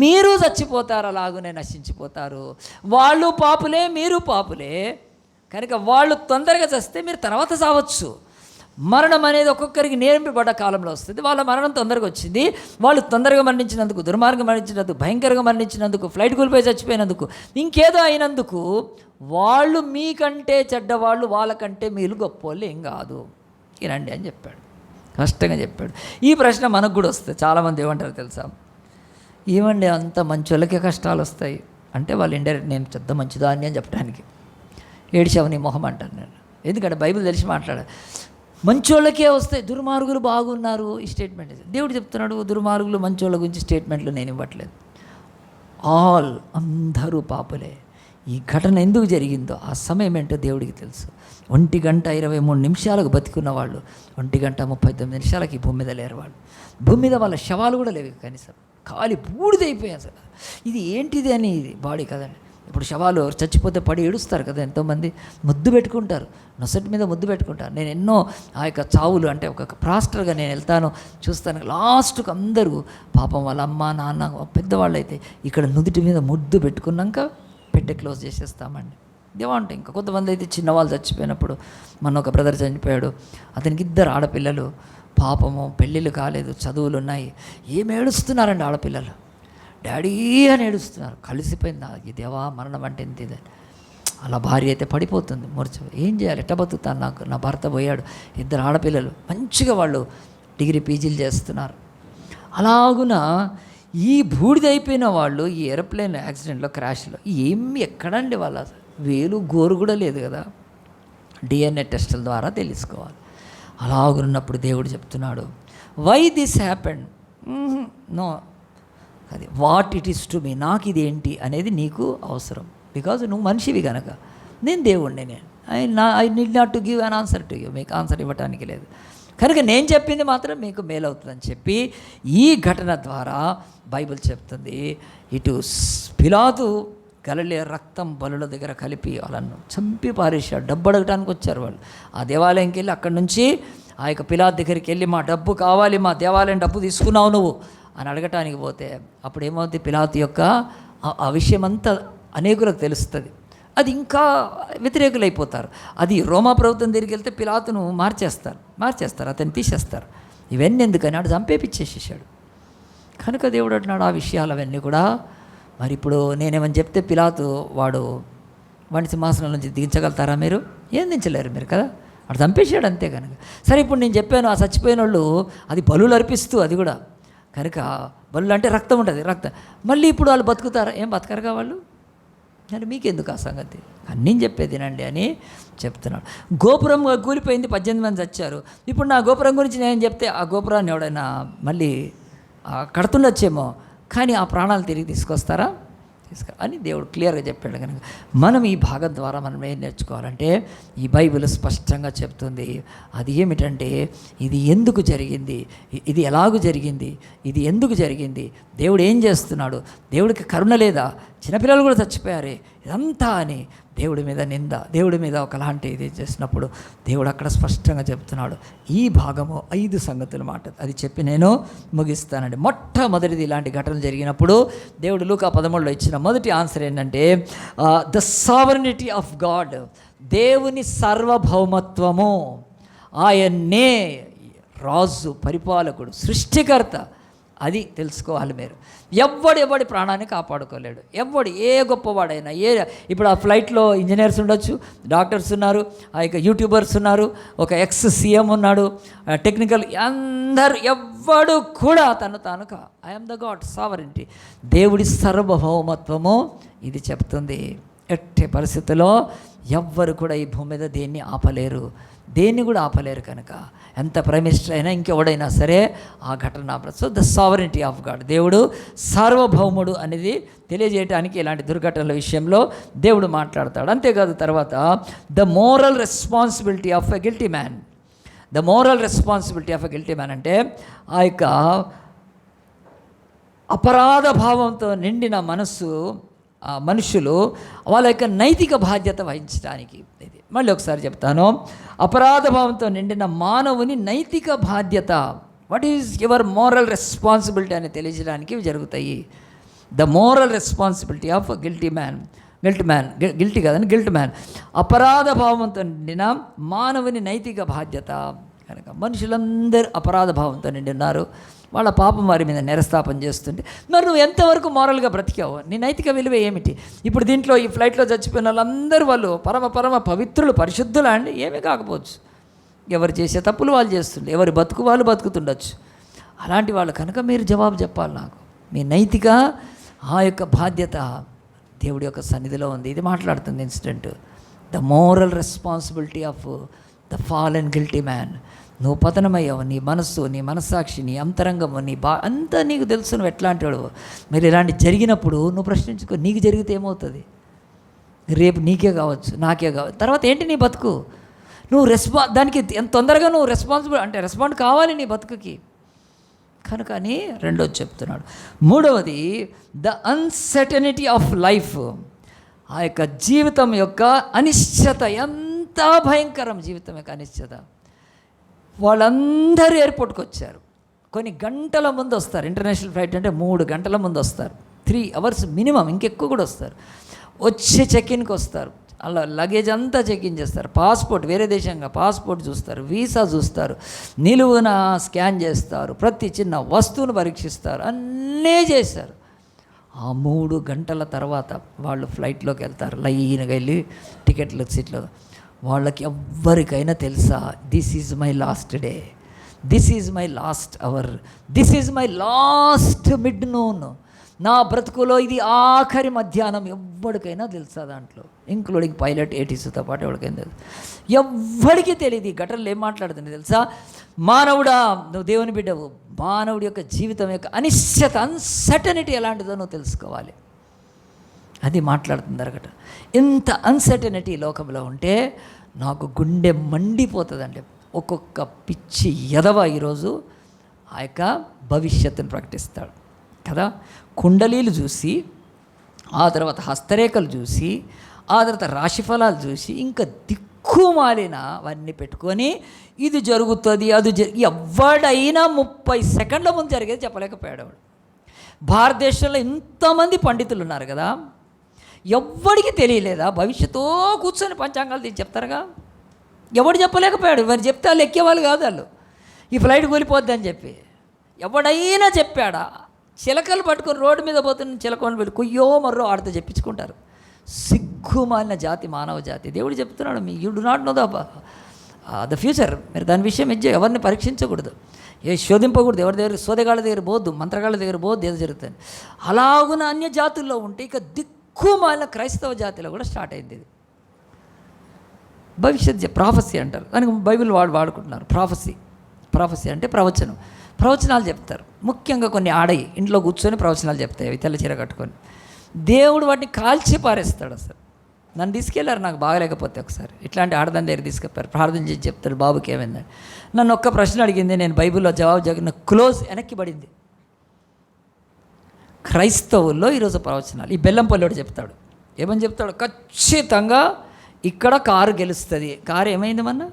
మీరు చచ్చిపోతారు, అలాగనే నశించిపోతారు. వాళ్ళు పాపులే, మీరు పాపులే. కనుక వాళ్ళు తొందరగా చస్తే మీరు తర్వాత చావచ్చు. మరణం అనేది ఒక్కొక్కరికి నేర్పబడ్డ కాలంలో వస్తుంది. వాళ్ళ మరణం తొందరగా వచ్చింది. వాళ్ళు తొందరగా మరణించినందుకు, దుర్మార్గం మరణించినందుకు, భయంకరంగా మరణించినందుకు, ఫ్లైట్ కూలిపోయి చచ్చిపోయినందుకు, ఇంకేదో అయినందుకు వాళ్ళు మీకంటే చెడ్డవాళ్ళు, వాళ్ళకంటే మీరు గొప్పోళ్ళు ఏం కాదు, ఇరండి అని చెప్పాడు. స్పష్టంగా చెప్పాడు. ఈ ప్రశ్న మనకు కూడా వస్తుంది. చాలామంది ఏమంటారు తెలుసా, ఏమండి అంత మంచోళ్ళకే కష్టాలు వస్తాయి అంటే వాళ్ళు ఇండైరెక్ట్ నేను పెద్ద మంచిదాన్ని అని చెప్పడానికి ఏడిచావు నీ మొహం అంటాను నేను. ఎందుకంటే బైబిల్ తెలిసి మాట్లాడాలి. మంచోళ్ళకే వస్తాయి, దుర్మార్గులు బాగున్నారు ఈ స్టేట్మెంట్. దేవుడు చెప్తున్నాడు దుర్మార్గులు మంచోళ్ళ గురించి స్టేట్మెంట్లు నేను ఇవ్వట్లేదు. అందరూ పాపులే. ఈ ఘటన ఎందుకు జరిగిందో ఆ సమయం ఏంటో దేవుడికి తెలుసు. 1:23 బతికున్న వాళ్ళు 1:39 ఈ భూమి మీద లేరు. వాళ్ళు భూమి మీద వాళ్ళ శవాలు కూడా లేవు కనీసం, కాలి బూడిదైపోయాయి. అసలు ఇది ఏంటిది అని, ఇది బాడీ కదండి. ఇప్పుడు శవాలు చచ్చిపోతే పడి ఏడుస్తారు కదా, ఎంతోమంది ముద్దు పెట్టుకుంటారు, నొసటి మీద ముద్దు పెట్టుకుంటారు. నేను ఎన్నో ఆ యొక్క చావులు అంటే ఒక ప్రాస్టర్గా నేను వెళ్తాను చూస్తాను. లాస్ట్కు అందరూ పాపం వాళ్ళ అమ్మ నాన్న పెద్దవాళ్ళు అయితే ఇక్కడ నుదుటి మీద ముద్దు పెట్టుకున్నాక పెట్టె క్లోజ్ చేసేస్తామండి. ఇదేమంటే ఇంకా కొంతమంది అయితే చిన్నవాళ్ళు చచ్చిపోయినప్పుడు, మొన్న ఒక బ్రదర్ చనిపోయాడు, అతనికి 2 ఆడపిల్లలు, పాపము పెళ్ళిళ్ళు కాలేదు, చదువులు ఉన్నాయి, ఏం ఏడుస్తున్నారండి ఆడపిల్లలు, డాడీ అని ఏడుస్తున్నారు. కలిసిపోయింది ఈ దేవా మరణం అంటే ఎంత ఇదని. అలా భార్య అయితే పడిపోతుంది మూర్ఛ. ఏం చేయాలి, ఎట్ట బతుకుతాను, నా భర్త పోయాడు, 2 ఆడపిల్లలు మంచిగా వాళ్ళు డిగ్రీ పీజీలు చేస్తున్నారు. అలాగున ఈ బూడిదైపోయిన వాళ్ళు ఈ ఏరోప్లేన్ యాక్సిడెంట్లో క్రాష్లో ఎక్కడండి వాళ్ళ వేలు గోరు కూడా లేదు కదా, DNA టెస్టుల ద్వారా తెలుసుకోవాలి. అలాగున్నప్పుడు దేవుడు చెప్తున్నాడు వై దిస్ హ్యాపెండ్, నో అది వాట్ ఇట్ ఈస్ టు మీ, నాకు ఇది ఏంటి అనేది నీకు అవసరం. బికాజ్ నువ్వు మనిషివి కనుక, నేను దేవుణ్ణి, I need not to give an answer to you, మీకు ఆన్సర్ ఇవ్వడానికి లేదు కనుక నేను చెప్పింది మాత్రం మీకు మేలవుతుందని చెప్పి ఈ ఘటన ద్వారా బైబిల్ చెప్తుంది. ఇటు పిలాతు గలిలయ రక్తం బలుల దగ్గర కలిపి వాళ్ళను చంపి పారేశాడు. డబ్బు అడగడానికి వచ్చారు వాళ్ళు. ఆ దేవాలయంకి వెళ్ళి అక్కడి నుంచి ఆ యొక్క పిలాతు దగ్గరికి వెళ్ళి మా డబ్బు కావాలి, మా దేవాలయం డబ్బు తీసుకున్నావు నువ్వు అని అడగటానికి పోతే అప్పుడు ఏమవుతుంది, పిలాతు యొక్క ఆ విషయం అంతా అనేకులకు తెలుస్తుంది. అది ఇంకా వ్యతిరేకులైపోతారు. అది రోమా ప్రభుత్వం దగ్గరికి వెళ్తే పిలాతును మార్చేస్తారు, అతన్ని తీసేస్తారు. ఇవన్నీ ఎందుకని వాడు చంపేపిచ్చేసేసాడు. కనుక దేవుడు అంటున్నాడు ఆ విషయాలు అవన్నీ కూడా. మరి ఇప్పుడు నేనేమని చెప్తే పిలాతు వాడి సింహాసనం నుంచి దించగలుగుతారా మీరు? ఏం దించలేరు మీరు కదా, వాడు చంపేసాడు అంతే. కనుక సరే ఇప్పుడు నేను చెప్పాను ఆ చచ్చిపోయిన వాళ్ళు అది బలులు అర్పిస్తూ, అది కూడా కనుక బలులు అంటే రక్తం ఉంటుంది, రక్తం మళ్ళీ ఇప్పుడు వాళ్ళు బతుకుతారా? ఏం బతకరుగా వాళ్ళు. అంటే మీకెందుకు ఆ సంగతి, అన్నీ చెప్పేదినండి అని చెప్తున్నాడు. గోపురం కూలిపోయింది, 18 మంది చచ్చారు. ఇప్పుడు నా గోపురం గురించి నేను చెప్తే ఆ గోపురాన్ని ఎవడైనా మళ్ళీ కడుతుండొచ్చేమో, కానీ ఆ ప్రాణాలు తిరిగి తీసుకొస్తారా? అని దేవుడు క్లియర్గా చెప్పాడు. కనుక మనం ఈ భాగం ద్వారా మనం ఏం నేర్చుకోవాలంటే ఈ బైబిల్ స్పష్టంగా చెప్తుంది. అది ఏమిటంటే ఇది ఎందుకు జరిగింది, ఇది ఎలాగూ జరిగింది, ఇది ఎందుకు జరిగింది, దేవుడు ఏం చేస్తున్నాడు, దేవుడికి కరుణ లేదా, చిన్నపిల్లలు కూడా చచ్చిపోయారే, ఇదంతా అని దేవుడి మీద నింద, దేవుడి మీద ఒకలాంటి ఇది చేసినప్పుడు దేవుడు అక్కడ స్పష్టంగా చెప్తున్నాడు. ఈ భాగము 5 సంగతుల మాట అది చెప్పి నేను ముగిస్తానండి. మొట్టమొదటిది ఇలాంటి ఘటనలు జరిగినప్పుడు దేవుడు లూకా 13లో ఇచ్చిన మొదటి ఆన్సర్ ఏంటంటే ద సావరెనిటీ ఆఫ్ గాడ్, దేవుని సార్వభౌమత్వము. ఆయన్నే రాజు, పరిపాలకుడు, సృష్టికర్త, అది తెలుసుకోవాలి మీరు. ఎవడి ప్రాణాన్ని కాపాడుకోలేడు, ఏ గొప్పవాడైనా. ఇప్పుడు ఆ ఫ్లైట్లో ఇంజనీర్స్ ఉండొచ్చు, డాక్టర్స్ ఉన్నారు, ఆ యొక్క యూట్యూబర్స్ ఉన్నారు, ఒక ఎక్స్-సీఎం ఉన్నాడు, టెక్నికల్, అందరు ఎవ్వడు కూడా తాను ఐఎమ్ ద గాడ్ సావరెంటీ, దేవుడి సార్వభౌమత్వము ఇది చెప్తుంది. ఎట్టి పరిస్థితుల్లో ఎవ్వరు కూడా ఈ భూమి మీద దేన్ని కూడా ఆపలేరు. కనుక ఎంత ప్రైమ్ మినిస్టర్ అయినా ఇంకెవడైనా సరే ఆ ఘటన ఆపలేదు. So the sovereignty of God, దేవుడు సార్వభౌముడు అనేది తెలియజేయడానికి ఇలాంటి దుర్ఘటనల విషయంలో దేవుడు మాట్లాడతాడు. అంతేకాదు తర్వాత the moral responsibility of a guilty man. The moral responsibility of a guilty man అంటే ఆ యొక్క అపరాధ భావంతో నిండిన మనుషులు వాళ్ళ యొక్క నైతిక బాధ్యత వహించడానికి. ఇది మళ్ళీ ఒకసారి చెప్తాను, అపరాధ భావంతో నిండిన మానవుని నైతిక బాధ్యత, what is your moral responsibility అని తెలియజేయడానికి ఇవి జరుగుతాయి. The moral responsibility of guilty man, guilt man, అపరాధ భావంతో నిండిన మానవుని నైతిక బాధ్యత. కనుక మనుషులందరూ అపరాధ భావంతో నిండి ఉన్నారు, వాళ్ళ పాపం వారి మీద నిరస్తాపన చేస్తుంటే మరి నువ్వు ఎంతవరకు మోరల్గా బ్రతికావు, నీ నైతిక విలువ ఏమిటి? ఇప్పుడు దీంట్లో ఈ ఫ్లైట్లో చచ్చిపోయిన వాళ్ళందరూ వాళ్ళు పరమ పవిత్రులు, పరిశుద్ధులు అండి, ఏమీ కాకపోవచ్చు. ఎవరు చేసే తప్పులు వాళ్ళు చేస్తుండే, ఎవరి బతుకు వాళ్ళు బతుకుతుండొచ్చు. అలాంటి వాళ్ళు కనుక మీరు జవాబు చెప్పాలి. నాకు మీ నైతిక ఆ యొక్క బాధ్యత దేవుడి యొక్క సన్నిధిలో ఉంది. ఇది మాట్లాడుతుంది incident, the moral responsibility of the fall and guilty man. నువ్వు పతనమయ్యావు, నీ మనస్సు, నీ మనస్సాక్షి, నీ అంతరంగము, నీ అంతా నీకు తెలుసు నువ్వు ఎట్లాంటి వాడు. మరి ఇలాంటి జరిగినప్పుడు నువ్వు ప్రశ్నించుకో, నీకు జరిగితే ఏమవుతుంది? రేపు నీకే కావచ్చు, నాకే కావచ్చు. తర్వాత ఏంటి నీ బతుకు? నువ్వు దానికి ఎంత తొందరగా నువ్వు రెస్పాండ్ కావాలి నీ బతుకుకి. కనుక అని రెండోది చెప్తున్నాడు. మూడవది ద అన్సర్టనిటీ ఆఫ్ లైఫ్. ఆ యొక్క జీవితం యొక్క అనిశ్చత, ఎంత భయంకరం జీవితం యొక్క అనిశ్చత. వాళ్ళందరూ ఎయిర్పోర్ట్కి వచ్చారు, కొన్ని గంటల ముందు వస్తారు. ఇంటర్నేషనల్ ఫ్లైట్ అంటే 3 గంటల ముందు వస్తారు, 3 hours మినిమం, ఇంకెక్కువ కూడా వస్తారు. వచ్చి చెక్ఇన్కి వస్తారు, అలా లగేజ్ అంతా చెక్ఇన్ చేస్తారు, పాస్పోర్ట్ వేరే దేశంగా పాస్పోర్ట్ చూస్తారు, వీసా చూస్తారు, నిలువున స్కాన్ చేస్తారు, ప్రతి చిన్న వస్తువును పరీక్షిస్తారు, అన్నీ చేశారు. ఆ 3 గంటల తర్వాత వాళ్ళు ఫ్లైట్లోకి వెళ్తారు. లైన్గా వెళ్ళి టికెట్లు సీట్లో వాళ్ళకి ఎవ్వరికైనా తెలుసా, this is my last day, this is my last hour, this is my last mid noon, నా బ్రతుకులో ఇది ఆఖరి మధ్యాహ్నం. ఎవ్వడికైనా తెలుసా దాంట్లో, ఇంక్లూడింగ్ పైలట్, ఏటీసీతో పాటు ఎవరికైనా తెలుసు? ఎవ్వడికి తెలియదు. ఈ ఘటనలు ఏం మాట్లాడుతుంది తెలుసా? మానవుడా, నువ్వు దేవుని బిడ్డవు, మానవుడి యొక్క జీవితం యొక్క అనిశ్చత, అన్సర్టనిటీ ఎలాంటిదో నువ్వు తెలుసుకోవాలి. అది మాట్లాడుతుంది అరగట. ఇంత అన్సర్టనిటీ లోకంలో ఉంటే నాకు గుండె మండిపోతుందండి. ఒక్కొక్క పిచ్చి ఎదవ ఈరోజు ఆ యొక్క భవిష్యత్తును ప్రకటిస్తాడు కదా. కుండలీలు చూసి, ఆ తర్వాత హస్తరేఖలు చూసి, ఆ తర్వాత రాశిఫలాలు చూసి, ఇంకా దిక్కుమాలిన అవన్నీ పెట్టుకొని ఇది జరుగుతుంది, అది ఎవడైనా 30 సెకండ్ల ముందు జరిగేది చెప్పలేకపోయాడు వాడు. భారతదేశంలో ఇంతమంది పండితులు ఉన్నారు కదా, ఎవ్వడికి తెలియలేదా? భవిష్యత్తు కూర్చొని పంచాంగాలు తీసి చెప్తారుగా, ఎవడు చెప్పలేకపోయాడు. మరి చెప్తే వాళ్ళు ఎక్కేవాళ్ళు కాదు, వాళ్ళు ఈ ఫ్లైట్ కూలిపోద్ది అని చెప్పి ఎవడైనా చెప్పాడా? చిలకలు పట్టుకొని రోడ్డు మీద పోతున్న చిలకలను పెట్టి కుయ్యో మర్రో ఆడితే చెప్పించుకుంటారు. సిగ్గుమాలిన జాతి మానవ జాతి. దేవుడు చెప్తున్నాడు, మీ you do not know the future. మీరు దాని విషయం ఎవరిని పరీక్షించకూడదు, శోధింపకూడదు, ఎవరి దగ్గర సోదగాళ్ళ దగ్గర పోవద్దు, మంత్రగాళ్ళ దగ్గర పోవద్దు, ఏదో జరుగుతుంది. అలాగున అన్య జాతుల్లో ఉంటే ఇక దిక్కుమాలిన క్రైస్తవ జాతిలో కూడా స్టార్ట్ అయింది ఇది. భవిష్యత్ ప్రాఫెసీ అంటారు దానికి, బైబిల్ వాడుకుంటున్నారు. ప్రాఫెసీ అంటే ప్రవచనాలు చెప్తారు. ముఖ్యంగా కొన్ని ఆడయి ఇంట్లో కూర్చొని ప్రవచనాలు చెప్తాయి, అవి తెల్ల చీర కట్టుకొని. దేవుడు వాటిని కాల్చి పారేస్తాడు. అసలు నన్ను తీసుకెళ్ళారు, నాకు బాగలేకపోతే ఒకసారి ఇట్లాంటి ఆడదాని దగ్గర తీసుకెళ్ళారు, ప్రార్థన చేసి చెప్తాడు బాబుకి ఏమైందని. నన్ను ఒక్క ప్రశ్న అడిగింది, నేను బైబిల్లో జవాబు జరిగిన క్లోజ్ వెనక్కి పడింది. క్రైస్తవుల్లో ఈరోజు ప్రవచనాలు, ఈ బెల్లంపల్లివాడు చెప్తాడు. ఏమని చెప్తాడు? ఖచ్చితంగా ఇక్కడ కారు గెలుస్తుంది. కారు ఏమైంది మొన్న?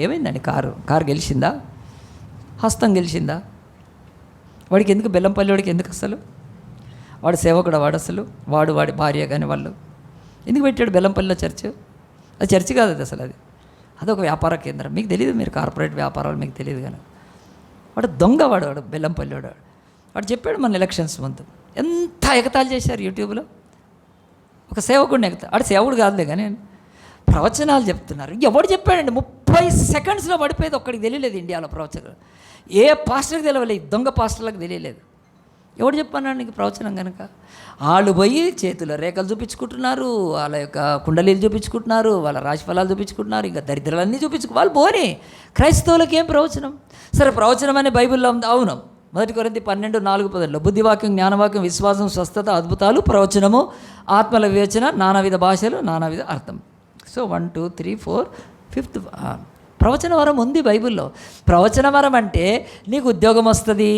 ఏమైందండి? కారు గెలిచిందా? హస్తం గెలిచిందా? వాడికి ఎందుకు? బెల్లంపల్లివాడికి ఎందుకు అసలు? వాడు సేవకుడు, వాడు అసలు వాడి భార్య కానీ వాళ్ళు ఎందుకు పెట్టాడు బెల్లంపల్లిలో చర్చ్? అది చర్చ్ కాదు, అది అసలు అదొక వ్యాపార కేంద్రం. మీకు తెలియదు, మీరు కార్పొరేట్ వ్యాపారాలు మీకు తెలియదు. కానీ వాడు దొంగ, వాడు బెల్లంపల్లివాడు. వాడు చెప్పాడు మన ఎలక్షన్స్ ముందు, ఎంత ఎగతాళి చేశారు యూట్యూబ్లో. ఒక సేవకుడిని వాడు సేవకుడు కాదులే కానీ ప్రవచనాలు చెప్తున్నారు. ఎవడు చెప్పాడండి? 30 సెకండ్స్లో పడిపోయేది. ఒక్కడికి తెలియలేదు ఇండియాలో ప్రవచనం. ఏ పాస్టర్కి తెలియలేదు, దొంగ పాస్టర్లకు తెలియలేదు. ఎవడు చెప్పాను నీకు ప్రవచనం కనుక? వాళ్ళు పోయి చేతుల రేఖలు చూపించుకుంటున్నారు, వాళ్ళ యొక్క కుండలీలు చూపించుకుంటున్నారు, వాళ్ళ రాశిఫలాలు చూపించుకుంటున్నారు, ఇంకా దరిద్రాలన్నీ వాళ్ళు పోని. క్రైస్తవులకి ఏం ప్రవచనం? సరే, ప్రవచనం అనే బైబిల్లో ఉంది. అవును, 1 కొరింథీ 12:4-10 బుద్ధివాక్యం, జ్ఞానవాక్యం, విశ్వాసం, స్వస్థత, అద్భుతాలు, ప్రవచనము, ఆత్మల వివేచన, నానావిధ భాషలు, నానావిధ అర్థం. సో 1, 2, 3, 4, 5th ప్రవచన వరం ఉంది బైబిల్లో. ప్రవచన వరం అంటే నీకు ఉద్యోగం వస్తుంది,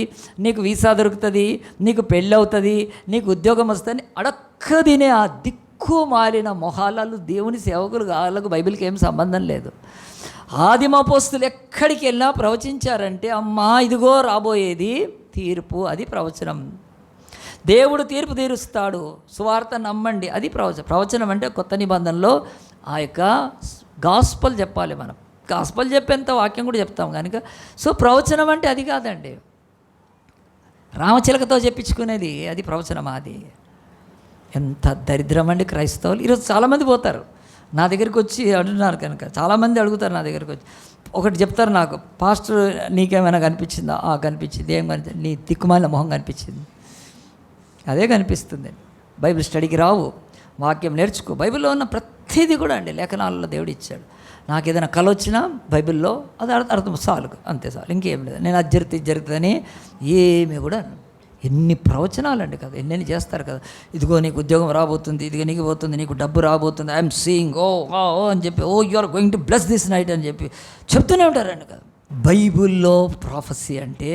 నీకు వీసా దొరుకుతుంది, నీకు పెళ్ళి అవుతుంది, నీకు ఉద్యోగం వస్తుంది అడక్కదినే ఆ దిక్కు మాలిన మొహాలు దేవుని సేవకులు వాళ్ళకు బైబిల్కి ఏం సంబంధం లేదు. ఆదిమపోస్తులు ఎక్కడికి వెళ్ళినా ప్రవచించారంటే, అమ్మా ఇదిగో రాబోయేది తీర్పు, అది ప్రవచనం. దేవుడు తీర్పు తీరుస్తాడు, సువార్త నమ్మండి, అది ప్రవచనం. అంటే కొత్త నిబంధనలో ఆ యొక్క గాస్పల్ చెప్పాలి. మనం గాస్పల్ చెప్పేంత వాక్యం కూడా చెప్తాం కనుక. సో ప్రవచనం అంటే అది కాదండి, రామచిలకతో చెప్పించుకునేది అది ప్రవచనమా? అది ఎంత దరిద్రం అండి. క్రైస్తవులు ఈరోజు చాలామంది పోతారు, నా దగ్గరికి వచ్చి అంటున్నారు కనుక చాలామంది అడుగుతారు నా దగ్గరికి వచ్చి, ఒకటి చెప్తారు నాకు, పాస్టర్ నీకేమైనా కనిపించిందా? కనిపించింది. ఏం కనిపించింది? నీ తిక్కుమాలిన మొహం కనిపించింది. అదే కనిపిస్తుంది. బైబిల్ స్టడీకి రావు, వాక్యం నేర్చుకో. బైబిల్లో ఉన్న ప్రతిదీ కూడా అండి లేఖనాలలో దేవుడు ఇచ్చాడు. నాకు ఏదైనా కళ వచ్చినా బైబిల్లో అది అర్థం చాలు, అంతే చాలు, ఇంకేం లేదు. నేను అది జరుగుతుందని ఏమి కూడా, ఎన్ని ప్రవచనాలండి కదా, ఎన్నెన్ని చేస్తారు కదా. ఇదిగో నీకు ఉద్యోగం రాబోతుంది, ఇదిగో నీకు పోతుంది, నీకు డబ్బు రాబోతుంది, ఐఎమ్ సీయింగ్ ఓ అని చెప్పి, you are going to bless this night అని చెప్పి చెప్తూనే ఉంటారండి కదా. బైబిల్లో ప్రాఫెసీ అంటే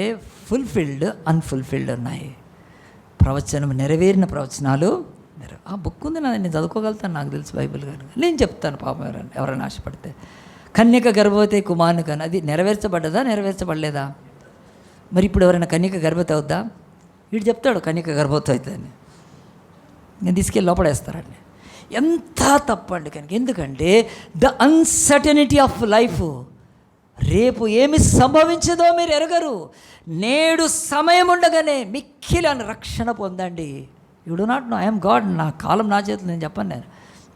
ఫుల్ఫిల్డ్, అన్ఫుల్ఫిల్డ్ ఉన్నాయి. ప్రవచనం నెరవేరిన ప్రవచనాలు ఆ బుక్ ఉంది నేను చదువుకోగలుగుతాను, నాకు తెలుసు బైబిల్ కనుక నేను చెప్తాను. పాపం ఎవరైనా ఆశపడితే కన్యక గర్భవతి కుమారుని కానీ అది నెరవేర్చబడ్డదా, నెరవేర్చబడలేదా? మరి ఇప్పుడు ఎవరైనా కన్యక గర్భవతి అవుద్దా? వీడు చెప్తాడు కన్యక గర్భవతి అవుతుందని, నేను తీసుకెళ్ళి లోపడేస్తారండి. ఎంత తప్పండి కనుక. ఎందుకంటే ద అన్సర్టనిటీ ఆఫ్ లైఫ్, రేపు ఏమి సంభవించదో మీరు ఎరగరు. నేడు సమయం ఉండగానే మిక్కిలి రక్షణ పొందండి. You do not know I'm God, నా కాలం నా చేతులు, నేను చెప్పను. నేను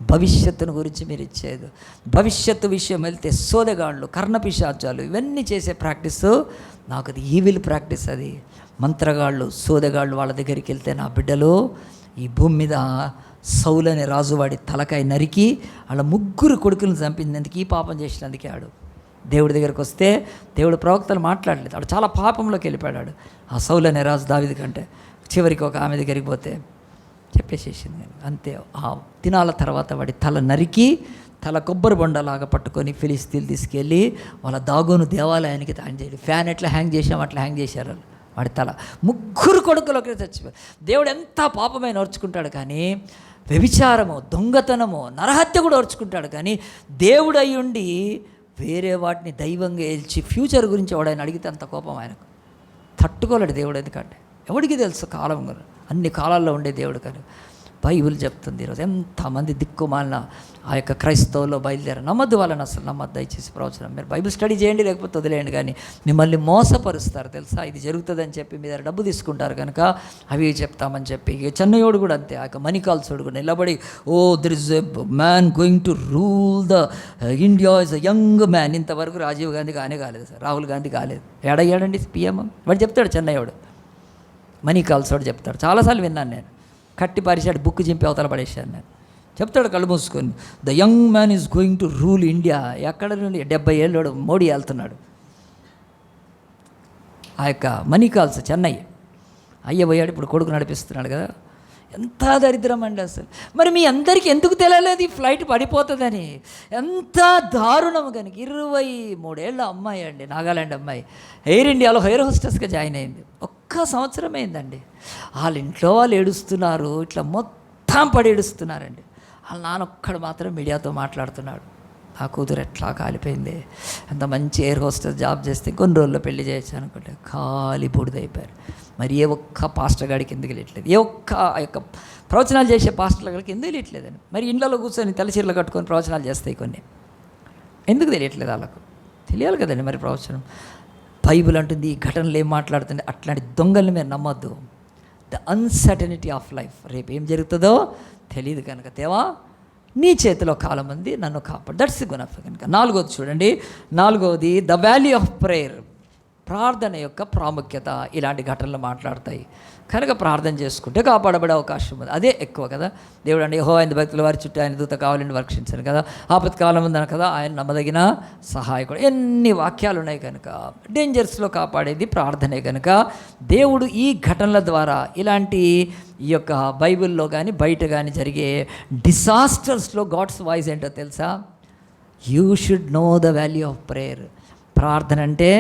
భవిష్యత్తును గురించి మీరు ఇచ్చేది, భవిష్యత్తు విషయం వెళ్తే సోదగాళ్ళు, కర్ణపిశాచాలు ఇవన్నీ చేసే ప్రాక్టీస్ నాకు అది ఈవిల్ ప్రాక్టీస్. అది మంత్రగాళ్ళు, సోదగాళ్ళు వాళ్ళ దగ్గరికి వెళ్తే నా బిడ్డలు ఈ భూమి మీద సౌలు అనే రాజువాడి తలకాయ నరికి వాళ్ళ 3 కొడుకులను చంపినందుకు, ఈ పాపం చేసినందుకే ఆడు దేవుడి దగ్గరికి వస్తే దేవుడు ప్రవక్తలు మాట్లాడలేదు. ఆడు చాలా పాపంలోకి వెళ్ళిపోయాడు. ఆ సౌలు అనే రాజు దావీదు కంటే చివరికి ఒక ఆమె దగ్గరికి పోతే చెప్పేసేసింది అంతే. ఆ దినాల తర్వాత వాడి తల నరికి, తల కొబ్బరి బొండలాగా పట్టుకొని ఫిలిస్తీన్లు తీసుకెళ్ళి వాళ్ళ దాగోను దేవాలయానికి హ్యాంగ్ చేయాలి. ఫ్యాన్ ఎట్లా హ్యాంగ్ చేసాం అట్లా హ్యాంగ్ చేశారు వాడి తల. 3 కొడుకులు ఒకరే చచ్చిపోయారు. దేవుడు ఎంత పాపమైన ఓర్చుకుంటాడు, కానీ వ్యభిచారము, దొంగతనము, నరహత్య కూడా ఓర్చుకుంటాడు. కానీ దేవుడు అయ్యుండి వేరే వాటిని దైవంగా ఏల్చి ఫ్యూచర్ గురించి ఎవడైనా అడిగితే అంత కోపం ఆయనకు తట్టుకోలేడు దేవుడు. ఎందుకంటే ఎవడికి తెలుసు కాలం, అన్ని కాలాల్లో ఉండే దేవుడు. కానీ బైబిల్ చెప్తుంది ఈరోజు ఎంతమంది దిక్కుమాలిన ఆ యొక్క క్రైస్తవుల్లో బయలుదేర నమ్మద్దు, వాళ్ళని అసలు నమ్మద్దు దయచేసి ప్రవచనం. మీరు బైబిల్ స్టడీ చేయండి, లేకపోతే వదిలేయండి, కానీ మిమ్మల్ని మోసపరుస్తారు తెలుసా. ఇది జరుగుతుందని చెప్పి మీ దగ్గర డబ్బు తీసుకుంటారు కనుక అవి చెప్తామని చెప్పి. ఇక చెన్నయ్యోడు కూడా అంతే, ఆ యొక్క మణికాల్సోడు కూడా నిలబడి, there is a man going to rule the India is a young man. ఇంతవరకు రాజీవ్ గాంధీ కాలేదు సార్, రాహుల్ గాంధీ కాలేదు, ఏడయ్యాడండి పిఎం వాడు చెప్తాడు. చెన్నయ్యోడు మణికాల్సోడు చెప్తాడు, చాలాసార్లు విన్నాను నేను. కట్టి పరిచాడు, బుక్ చింపి అవతల పడేశాను నేను. చెప్తాడు కళ్ళు మూసుకొని, the young man is going to rule India. ఎక్కడ నుండి 70 ఏళ్ళోడు మోడీ వెళ్తున్నాడు. ఆ యొక్క మణికాల్స్ చెన్నై అయ్య పోయాడు, ఇప్పుడు కొడుకు నడిపిస్తున్నాడు కదా. ఎంత దరిద్రం అండి అసలు. మరి మీ అందరికీ ఎందుకు తెలియలేదు ఈ ఫ్లైట్ పడిపోతుందని? ఎంత దారుణం కనుక. 23 ఏళ్ళ అమ్మాయి అండి, నాగాలాండ్ అమ్మాయి, ఎయిర్ ఇండియాలో ఎయిర్ హోస్టెస్గా జాయిన్ అయింది. 1 సంవత్సరం అయిందండి. వాళ్ళ ఇంట్లో వాళ్ళు ఏడుస్తున్నారు, ఇట్లా మొత్తం పడి ఏడుస్తున్నారండి. వాళ్ళ నాన్నొక్కడు మాత్రం మీడియాతో మాట్లాడుతున్నాడు, నా కూతురు ఎట్లా కాలిపోయింది, అంత మంచి ఎయిర్ హోస్టెస్ జాబ్ చేస్తే కొన్ని రోజుల్లో పెళ్లి చేయొచ్చు అనుకుంటే ఖాళీ బూడిదైపోయారు. మరి ఏ ఒక్క పాస్టర్ గాడికి ఎందుకు వెళ్ళట్లేదు, ఏ ఒక్క ఆ యొక్క ప్రవచనాలు చేసే పాస్టర్ల గారికి ఎందుకు తెలియట్లేదని. మరి ఇండ్లలో కూర్చొని తెల్లచీరలు కట్టుకొని ప్రవచనాలు చేస్తాయి కొన్ని, ఎందుకు తెలియట్లేదు వాళ్ళకు? తెలియాలి కదండి మరి ప్రవచనం. బైబిల్ అంటుంది ఈ ఘటనలు ఏం మాట్లాడుతుంది, అట్లాంటి దొంగల్ని మీరు నమ్మొద్దు. ద అన్సర్టనిటీ ఆఫ్ లైఫ్, రేపు ఏం జరుగుతుందో తెలియదు కనుక దేవా నీ చేతిలో కాలం ఉంది, నన్ను కాపాడు. దట్స్ గుడ్ ఆఫ్ కనుక. 4వది చూడండి, 4వది ద వాల్యూ ఆఫ్ ప్రేయర్, ప్రార్థన యొక్క ప్రాముఖ్యత. ఇలాంటి ఘటనలు మాట్లాడతాయి కనుక ప్రార్థన చేసుకుంటే కాపాడబడే అవకాశం ఉంది. అదే ఎక్కువ కదా. దేవుడు అంటే యెహోవా ఆయన భక్తుల వారి చుట్టూ ఆయన దూత కావాలని రక్షించాను కదా, ఆపత్కాలం ఉందని కదా, ఆయన నమ్మదగిన సహాయకుడు. ఎన్ని వాక్యాలు ఉన్నాయి కనుక డేంజర్స్లో కాపాడేది ప్రార్థనే కనుక దేవుడు ఈ ఘటనల ద్వారా ఇలాంటి ఈ యొక్క బైబిల్లో కానీ బయట కానీ జరిగే డిసాస్టర్స్లో గాడ్స్ వాయిస్ ఏంటో తెలుసా? You should know the value of prayer. ప్రార్థన అంటే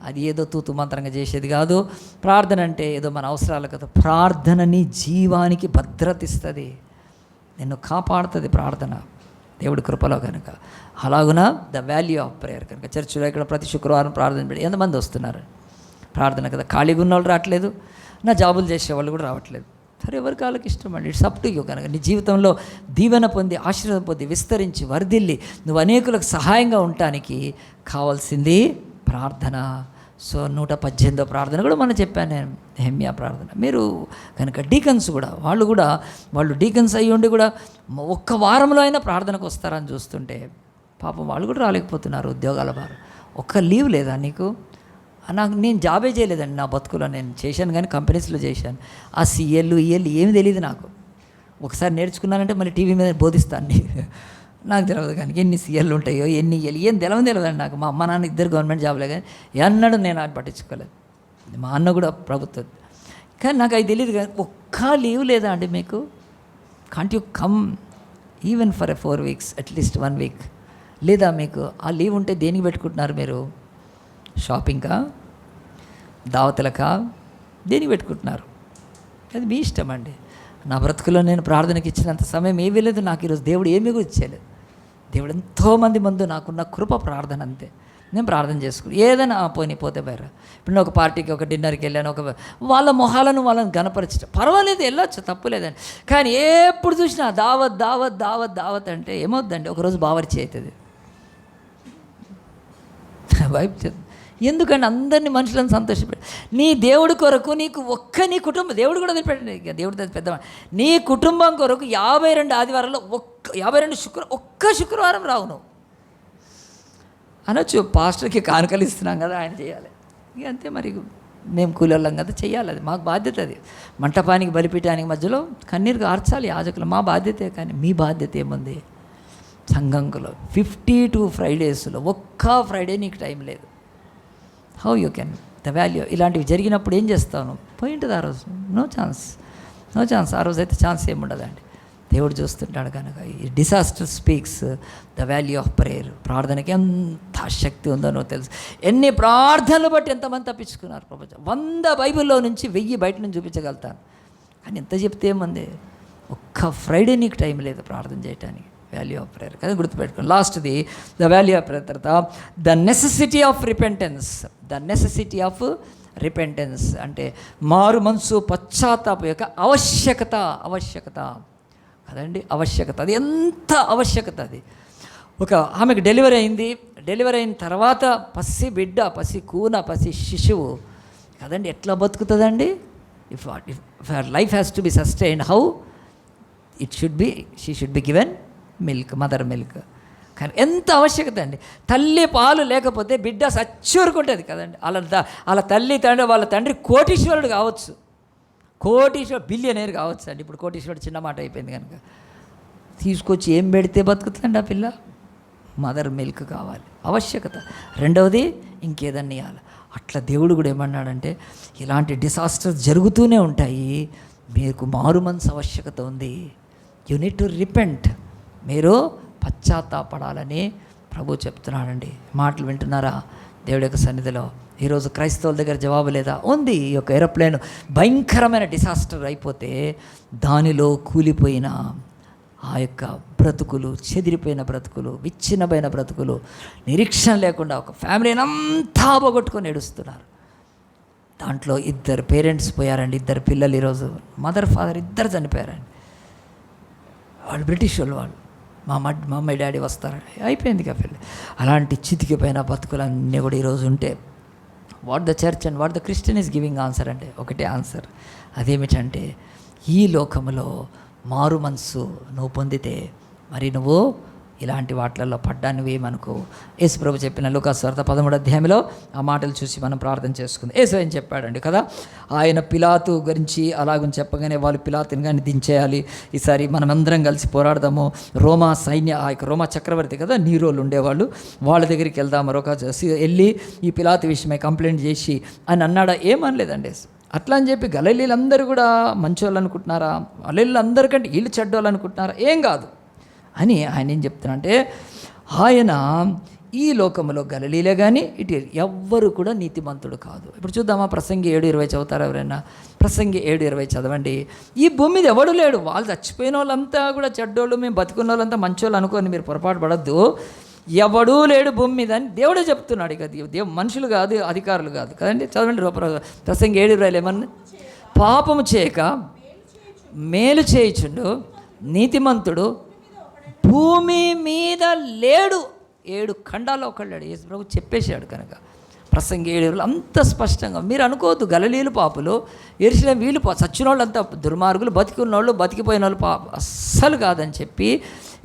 అది ఏదో తూతు మంత్రంగా చేసేది కాదు. ప్రార్థన అంటే ఏదో మన అవసరాలు కదా. ప్రార్థనని జీవానికి భద్రత ఇస్తుంది, నిన్ను కాపాడుతుంది ప్రార్థన దేవుడి కృపలో కనుక. అలాగున ద వాల్యూ ఆఫ్ ప్రేయర్ కనుక చర్చిలో ఇక్కడ ప్రతి శుక్రవారం ప్రార్థన పెట్టి ఎంతమంది వస్తున్నారు ప్రార్థన కదా. ఖాళీగా ఉన్న వాళ్ళు రావట్లేదు, నా జాబులు చేసేవాళ్ళు కూడా రావట్లేదు. సరే, ఎవరికి వాళ్ళకి ఇష్టం అండి, ఇట్స్ అప్ టు యూ. కనుక నీ జీవితంలో దీవెన పొంది ఆశీర్వాదం పొంది విస్తరించి వర్ధిల్లి నువ్వు అనేకులకు సహాయంగా ఉండటానికి కావాల్సింది ప్రార్థన. సో 118వ ప్రార్థన కూడా మనం చెప్పాను నేను, నెహెమ్యా ప్రార్థన. మీరు కనుక డీకన్స్ కూడా వాళ్ళు డీకన్స్ అయ్యి ఉండి కూడా ఒక్క వారంలో అయినా ప్రార్థనకు వస్తారని చూస్తుంటే పాపం వాళ్ళు కూడా రాలేకపోతున్నారు. ఉద్యోగాల వారు ఒక్క లీవ్ లేదా నీకు? నేను జాబే చేయలేదండి నా బతుకులో. నేను చేశాను కానీ కంపెనీస్లో చేశాను. ఆ సిఎల్ ఏమి తెలియదు నాకు. ఒకసారి నేర్చుకున్నానంటే మళ్ళీ టీవీ మీద బోధిస్తాను నాకు తెలియదు. కానీ ఎన్ని సిఎల్ ఉంటాయో ఎన్ని ఇయ్యాలి ఏం తెలియదండి నాకు. మా అమ్మ నాన్న ఇద్దరు గవర్నమెంట్ జాబ్లే కానీ ఎన్నడూ నేను అది పట్టించుకోలేదు. మా అన్న కూడా ప్రభుత్వం. కానీ నాకు అది తెలియదు. కానీ ఒక్క లీవ్ లేదా అండి మీకు? Can't you come even for 4 weeks, at least 1 week లేదా మీకు? ఆ లీవ్ ఉంటే దేనికి పెట్టుకుంటున్నారు మీరు? షాపింగ్కా, దావతులకా, దేనికి పెట్టుకుంటున్నారు? అది మీ ఇష్టం అండి. నా బ్రతుకులో నేను ప్రార్థనకి ఇచ్చినంత సమయం ఏమీ లేదు నాకు. ఈరోజు దేవుడు ఏమీ కూడా ఇచ్చేయలేదు. దేవుడు ఎంతోమంది ముందు నాకున్న కృప ప్రార్థన, అంతే. నేను ప్రార్థన చేసుకుని ఏదైనా పోతే బయట. ఇప్పుడు నేను ఒక పార్టీకి, ఒక డిన్నర్కి వెళ్ళాను, వాళ్ళ మొహాలను వాళ్ళని గనపరచడం పర్వాలేదు, వెళ్ళొచ్చు, తప్పు లేదండి. కానీ ఎప్పుడు చూసినా దావత్ దావత్ దావత్ దావత్ అంటే ఏమవుద్దండి? ఒకరోజు బావర్చి అవుతుంది, వైపు. ఎందుకంటే అందరినీ మనుషులను సంతోషపెట్టి నీ దేవుడి కొరకు నీకు నీ కుటుంబం, దేవుడు కూడా వదిలిపెట్టండి, దేవుడి పెద్ద నీ కుటుంబం కొరకు 52 ఆదివారాల్లో 52 ఒక్క శుక్రవారం రావు నువ్వు అనొచ్చు. పాస్టర్కి కానుకలు ఇస్తున్నాం కదా, ఆయన చేయాలి. ఇక అంతే. మరి మేము కూలీళ్ళం కదా, చేయాలి. అది మాకు బాధ్యత. అది మంటపానికి బలిపీఠానికి మధ్యలో కన్నీరు కార్చాలి యాజకులు, మా బాధ్యతే. కానీ మీ బాధ్యత ఏముంది? సంఘంలో 52 ఫ్రైడేస్లో ఒక్క ఫ్రైడే నీకు టైం లేదు. How you can the value? ఇలాంటివి జరిగినప్పుడు ఏం చేస్తాను? పోయింటుంది ఆ రోజు. No chance. ఆ రోజు అయితే ఛాన్స్ ఏముండదండి. దేవుడు చూస్తుంటాడు కనుక. ఈ disaster speaks the value of prayer. ప్రార్థనకి ఎంత శక్తి ఉందో తెలుసు. ఎన్ని ప్రార్థనలు బట్టి ఎంతమంది తప్పించుకున్నారు ప్రపంచం. 100 బైబిల్లో నుంచి 1000 బయట నుంచి చూపించగలుగుతాను. కానీ ఎంత చెప్తే ఏమంది? ఒక్క ఫ్రైడే నీకు టైం లేదు ప్రార్థన చేయడానికి. వాల్యూ ఆఫ్ ప్రేయర్ కదా, గుర్తుపెట్టుకోండి. లాస్ట్ది ద వాల్యూ ఆఫ్ ప్రేయర్. తర్వాత the necessity of repentance. The necessity of repentance అంటే మారు మనసు, పశ్చాత్తాపం యొక్క ఆవశ్యకత కదండి. ఆవశ్యకత, అది ఎంత ఆవశ్యకత! అది ఒక ఆమెకు డెలివరీ అయిన తర్వాత పసి బిడ్డ, పసి కూన, పసి శిశువు కదండి, ఎట్లా బతుకుతుందండి? If her life has to be sustained, how it should be, she should be given milk, mother milk. కానీ ఎంత ఆవశ్యకత అండి. తల్లి పాలు లేకపోతే బిడ్డ సచ్చూరుకుంటుంది కదండి. వాళ్ళ తల్లి తండ్రి, వాళ్ళ తండ్రి కోటీశ్వరుడు కావచ్చు, బిలియనేర్ కావచ్చు అండి. ఇప్పుడు కోటీశ్వరుడు చిన్న మాట అయిపోయింది కనుక తీసుకొచ్చి ఏం పెడితే బతుకుతుందండి ఆ పిల్ల? మదర్ మిల్క్ కావాలి, ఆవశ్యకత. రెండవది ఇంకేదన్నా ఇవ్వాలి. అట్లా దేవుడు కూడా ఏమన్నాడంటే, ఇలాంటి డిసాస్టర్స్ జరుగుతూనే ఉంటాయి, మీకు మారు మనసు ఆవశ్యకత ఉంది. You need to repent. మీరు పశ్చాత్తాపడాలని ప్రభు చెప్తున్నాడండి. మాటలు వింటున్నారా దేవుడి యొక్క సన్నిధిలో? ఈరోజు క్రైస్తవుల దగ్గర జవాబు లేదా? ఉంది. ఈ యొక్క ఏరోప్లేన్ భయంకరమైన డిసాస్టర్ అయిపోతే దానిలో కూలిపోయిన ఆ యొక్క బ్రతుకులు, చెదిరిపోయిన బ్రతుకులు, విచ్ఛిన్నమైన బ్రతుకులు, నిరీక్షణ లేకుండా ఒక ఫ్యామిలీని అంతా పోగొట్టుకొని ఏడుస్తున్నారు. దాంట్లో 2 పేరెంట్స్ పోయారండి, 2 పిల్లలు. ఈరోజు మదర్ ఫాదర్ ఇద్దరు చనిపోయారండి. వాళ్ళు బ్రిటిష్ వాళ్ళు మా మమ్మీ డాడీ వస్తారని అయిపోయింది కాబట్టి. అలాంటి చితికిపోయిన బతుకులన్నీ కూడా ఈరోజు ఉంటే what the church and what the Christian is giving answer అంటే ఒకటే ఆన్సర్. అదేమిటంటే, ఈ లోకంలో మారు మనసు నువ్వు పొందితే మరి నువ్వు ఇలాంటి వాటిలలో పడ్డానివి మనకు యేసు ప్రభు చెప్పిన లూకాసు వార్త 13వ అధ్యాయంలో ఆ మాటలు చూసి మనం ప్రార్థన చేసుకుందాం. యేసు ఏం చెప్పాడండి కదా, ఆయన పిలాతు గురించి అలాగని చెప్పగానే వాళ్ళు పిలాతుని కానీ దించేయాలి, ఈసారి మనం అందరం కలిసి పోరాడదాము, రోమా సైన్య, ఆ యొక్క రోమా చక్రవర్తి కదా నీరోలు ఉండేవాళ్ళు, వాళ్ళ దగ్గరికి వెళ్దాం, వెళ్ళి ఈ పిలాతు విషయమై కంప్లైంట్ చేసి అని అన్నాడా? ఏమనలేదండి. అట్లా అని చెప్పి గలీలీలందరూ కూడా మంచోళ్ళు అనుకుంటున్నారా? గలీలీలందరికంటే వీళ్ళు చెడ్డోళ్ళు అనుకుంటున్నారా? ఏం కాదు అని ఆయన ఏం చెప్తున్నా అంటే, ఆయన ఈ లోకంలో గలిలీలే కానీ ఇటు ఎవ్వరు కూడా నీతిమంతుడు కాదు. ఇప్పుడు చూద్దామా, ప్రసంగి 7:20 చదువుతారు ఎవరైనా? ప్రసంగి 7:20 చదవండి. ఈ భూమి మీద ఎవడు లేడు, వాళ్ళు చచ్చిపోయిన వాళ్ళంతా కూడా చెడ్డోళ్ళు, మేము బతుకున్న వాళ్ళంతా మంచోళ్ళు అనుకోని మీరు పొరపాటు పడద్దు. ఎవడూ లేడు భూమి మీద అని దేవుడే చెప్తున్నాడు. ఇక మనుషులు కాదు, అధికారులు కాదు కదండి. చదవండి ప్రసంగి 7:20 ఏమన్నా? పాపము చేయక మేలు చేయుచుండు నీతిమంతుడు భూమి మీద లేడు. 7 ఖండాల్లో ఒకళ్ళు లేడు. యేసు ప్రభు చెప్పేశాడు కనుక ప్రసంగి 7 అంత స్పష్టంగా. మీరు అనుకోవద్దు గలిలీయులు పాపులు, యెరూషలేము వీళ్ళు చచ్చిన వాళ్ళు అంతా దుర్మార్గులు, బతికున్న వాళ్ళు బతికిపోయిన వాళ్ళు అస్సలు కాదని చెప్పి.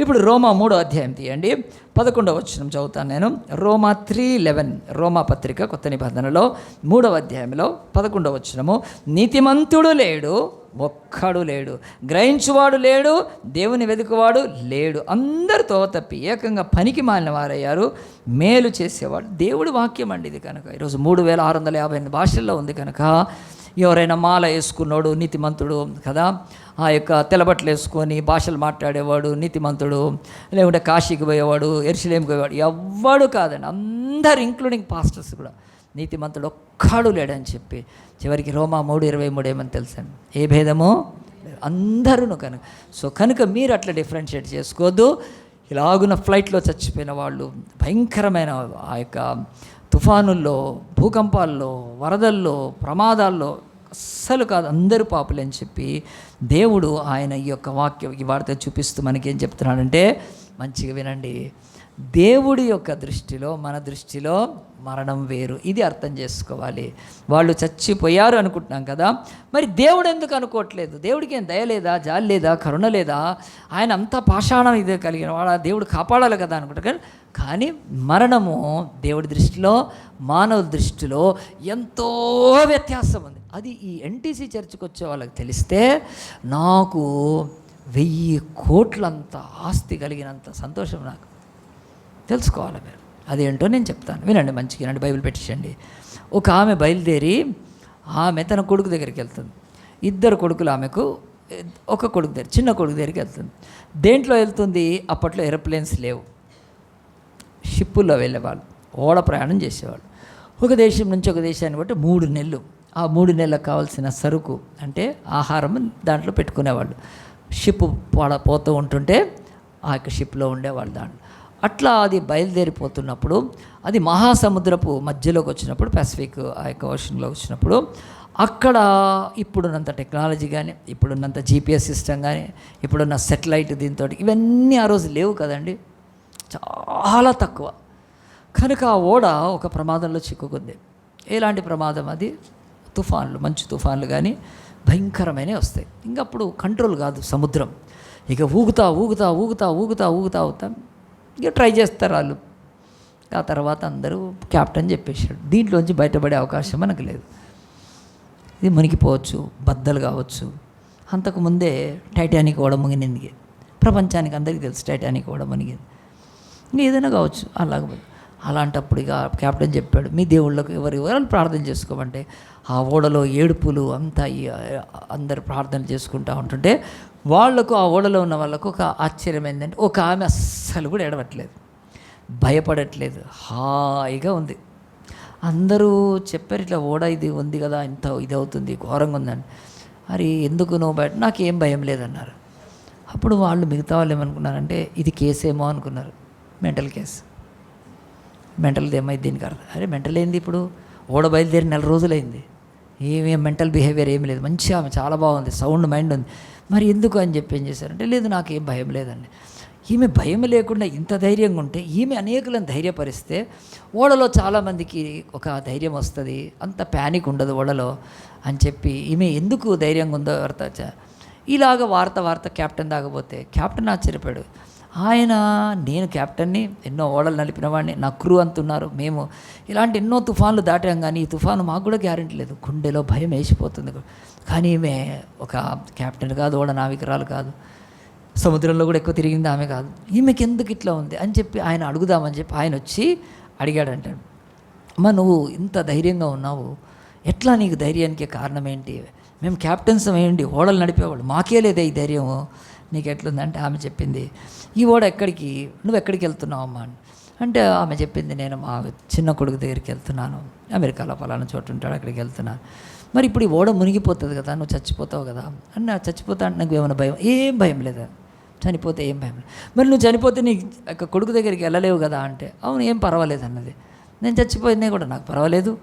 ఇప్పుడు రోమా 3వ అధ్యాయం తీయండి, 11వ వచనం చదువుతాను నేను. రోమా 3:11, రోమా పత్రిక కొత్త నిబంధనలో 3వ అధ్యాయంలో 11వ వచనము. నీతిమంతుడు లేడు, ఒక్కడు లేడు, గ్రహించువాడు లేడు, దేవుని వెతుకువాడు లేడు, అందరు తోవ తప్పి ఏకంగా పనికి మాలిన వారయ్యారు, మేలు చేసేవాడు. దేవుడి వాక్యం అండి ఇది. కనుక ఈరోజు 3658 భాషల్లో ఉంది. కనుక ఎవరైనా మాల వేసుకున్నాడు నీతిమంతుడు కదా, ఆ యొక్క తెల్లబట్టలు వేసుకొని భాషలు మాట్లాడేవాడు నీతిమంతుడు, లేకుంటే కాశీకి పోయేవాడు, యెరూషలేముకి పోయేవాడు, ఎవ్వడు కాదండి. అందరు ఇంక్లూడింగ్ పాస్టర్స్ కూడా నీతిమంతుడు ఒక్కడు లేడని చెప్పి చివరికి రోమా 3:23 ఏమని తెలుసండి, ఏ భేదమో అందరూ కనుక. సో కనుక మీరు అట్లా డిఫరెన్షియేట్ చేసుకోవద్దు. ఇలాగున్న ఫ్లైట్లో చచ్చిపోయిన వాళ్ళు, భయంకరమైన ఆ యొక్క తుఫానుల్లో, భూకంపాల్లో, వరదల్లో, ప్రమాదాల్లో అస్సలు కాదు, అందరూ పాపులే అని చెప్పి దేవుడు ఆయన ఈ యొక్క వాక్యం ఈ వార్త చూపిస్తూ మనకేం చెప్తున్నాడంటే, మంచిగా వినండి, దేవుడి యొక్క దృష్టిలో మన దృష్టిలో మరణం వేరు. ఇది అర్థం చేసుకోవాలి. వాళ్ళు చచ్చిపోయారు అనుకుంటున్నాం కదా, మరి దేవుడు ఎందుకు అనుకోవట్లేదు? దేవుడికి ఏం దయ లేదా, జాలి లేదా, కరుణ లేదా? ఆయన అంతా పాషాణం ఇదే కలిగిన వాడు, దేవుడు కాపాడాలి కదా అనుకుంటారు. కానీ మరణము దేవుడి దృష్టిలో మానవ దృష్టిలో ఎంతో వ్యత్యాసం ఉంది. అది ఈ ఎన్టీసీ చర్చికి వచ్చే వాళ్ళకి తెలిస్తే నాకు 1000 కోట్లంత ఆస్తి కలిగినంత సంతోషం నాకు. తెలుసుకోవాలి మీరు, అదేంటో నేను చెప్తాను, వినండి మంచిగా వినండి, బైబిల్ పెట్టించండి. ఒక ఆమె బయలుదేరి ఆమె తన కొడుకు దగ్గరికి వెళ్తుంది. 2 కొడుకులు ఆమెకు, ఒక కొడుకు దగ్గర, చిన్న కొడుకు దగ్గరికి వెళ్తుంది. దేంట్లో వెళ్తుంది? అప్పట్లో ఏరోప్లేన్స్ లేవు, షిప్పుల్లో వెళ్ళేవాళ్ళు, ఓడ ప్రయాణం చేసేవాళ్ళు. ఒక దేశం నుంచి ఒక దేశాన్ని బట్టి 3 నెలలు, ఆ 3 నెలలకు కావాల్సిన సరుకు అంటే ఆహారం దాంట్లో పెట్టుకునేవాళ్ళు. షిప్ పోతూ ఉంటుంటే ఆ యొక్క షిప్లో ఉండేవాళ్ళు దాంట్లో. అట్లా అది బయలుదేరిపోతున్నప్పుడు అది మహాసముద్రపు మధ్యలోకి వచ్చినప్పుడు, పసిఫిక్ ఆ యొక్క ఓషన్లోకి వచ్చినప్పుడు, అక్కడ ఇప్పుడున్నంత టెక్నాలజీ కానీ, ఇప్పుడున్నంత జీపీఎస్ సిస్టమ్ కానీ, ఇప్పుడున్న సెటిలైట్ దీంతో ఇవన్నీ ఆ రోజు లేవు కదండి, చాలా తక్కువ. కనుక ఆ ఓడ ఒక ప్రమాదంలో చిక్కుకుంది. ఎలాంటి ప్రమాదం అది? తుఫాన్లు, మంచు తుఫాన్లు కానీ భయంకరమైనవి వస్తాయి. ఇంకప్పుడు కంట్రోల్ కాదు సముద్రం, ఇక ఊగుతా ఊగుతా ఊగుతా ఊగుతా ఊగుతా అవుతాం. ఇక ట్రై చేస్తారు వాళ్ళు. ఆ తర్వాత అందరూ క్యాప్టెన్ చెప్పేశాడు, దీంట్లోంచి బయటపడే అవకాశం మనకు లేదు, ఇది మునిగిపోవచ్చు, బద్దలు కావచ్చు. అంతకుముందే టైటానిక్ ఓడ మునిగింది, ప్రపంచానికి అందరికీ తెలుసు టైటానిక్ ఓడ మునిగింది. ఏదైనా కావచ్చు అలాగే. అలాంటప్పుడు ఇక క్యాప్టెన్ చెప్పాడు, మీ దేవుళ్ళకు ఎవరు ప్రార్థన చేసుకోమంటే ఆ ఓడలో ఏడుపులు అంతా అందరు ప్రార్థన చేసుకుంటూ ఉంటుంటే వాళ్లకు, ఆ ఓడలో ఉన్న వాళ్ళకు ఒక ఆశ్చర్యం ఏంటంటే, ఒక ఆమె అస్సలు కూడా ఏడవట్లేదు, భయపడట్లేదు, హాయిగా ఉంది. అందరూ చెప్పారు, ఇట్లా ఓడ ఇది ఉంది కదా, ఇంత ఇది అవుతుంది, ఘోరంగా ఉందని. మరి ఎందుకు నువ్వు బయట? నాకేం భయం లేదన్నారు. అప్పుడు వాళ్ళు, మిగతా వాళ్ళు ఏమనుకున్నారంటే ఇది కేసేమో అనుకున్నారు, మెంటల్ కేసు. మెంటల్ది ఏమైంది దీనికి అర్థం? అరే మెంటల్ ఏంది, ఇప్పుడు ఓడ బయలుదేరి 4 రోజులైంది, ఏమేం మెంటల్ బిహేవియర్ ఏమి లేదు, మంచిగా ఆమె చాలా బాగుంది, సౌండ్ మైండ్ ఉంది, మరి ఎందుకు అని చెప్పి ఏం చేశారంటే, లేదు నాకేం భయం లేదండి. ఈమె భయం లేకుండా ఇంత ధైర్యంగా ఉంటే, ఈమె అనేకులను ధైర్యపరిస్తే ఓడలో చాలామందికి ఒక ధైర్యం వస్తుంది, అంత ప్యానిక్ ఉండదు ఓడలో అని చెప్పి ఈమె ఎందుకు ధైర్యంగా ఉందో ఇలాగ వార్త క్యాప్టెన్ దాకపోతే క్యాప్టెన్ ఆశ్చర్యపోయాడు. ఆయన, నేను క్యాప్టెన్ని, ఎన్నో ఓడలు నడిపిన వాడిని, నా క్రూ అంటున్నారు, మేము ఇలాంటి ఎన్నో తుఫాన్లు దాటాం, కానీ ఈ తుఫాను మాకు కూడా గ్యారెంటీ లేదు, గుండెలో భయం వేసిపోతుంది. కానీ ఈమె ఒక క్యాప్టెన్ కాదు, ఓడ నావికురాలు కాదు, సముద్రంలో కూడా ఎక్కువ తిరిగింది ఆమె కాదు, ఈమెకి ఎందుకు ఇట్లా ఉంది అని చెప్పి ఆయన అడుగుదామని చెప్పి ఆయన వచ్చి అడిగాడంటాడు, అమ్మ నువ్వు ఇంత ధైర్యంగా ఉన్నావు, ఎట్లా నీకు ధైర్యానికి కారణం ఏంటి? మేము క్యాప్టెన్స్ ఏంటి, ఓడలు నడిపేవాళ్ళు, మాకే లేదే ఈ ధైర్యము, నీకు ఎట్లుందంటే ఆమె చెప్పింది, ఈ ఓడ ఎక్కడికి, నువ్వు ఎక్కడికి వెళ్తున్నావు అమ్మా అంటే ఆమె చెప్పింది, నేను మా చిన్న కొడుకు దగ్గరికి వెళ్తున్నాను, అమెరికాలో పలానా చోటు ఉంటాడు, అక్కడికి వెళ్తున్నాను. మరి ఇప్పుడు ఈ ఓడ మునిగిపోతుంది కదా, నువ్వు చచ్చిపోతావు కదా అన్న. చచ్చిపోతా అంటే నాకు ఏమైనా భయం? ఏం భయం లేదా, చనిపోతే ఏం భయం లేదు. మరి నువ్వు చనిపోతే నీ కొడుకు దగ్గరికి వెళ్ళలేవు కదా అంటే, అవును ఏం పర్వాలేదు అన్నది, నేను చచ్చిపోయిందే కూడా నాకు పర్వాలేదు,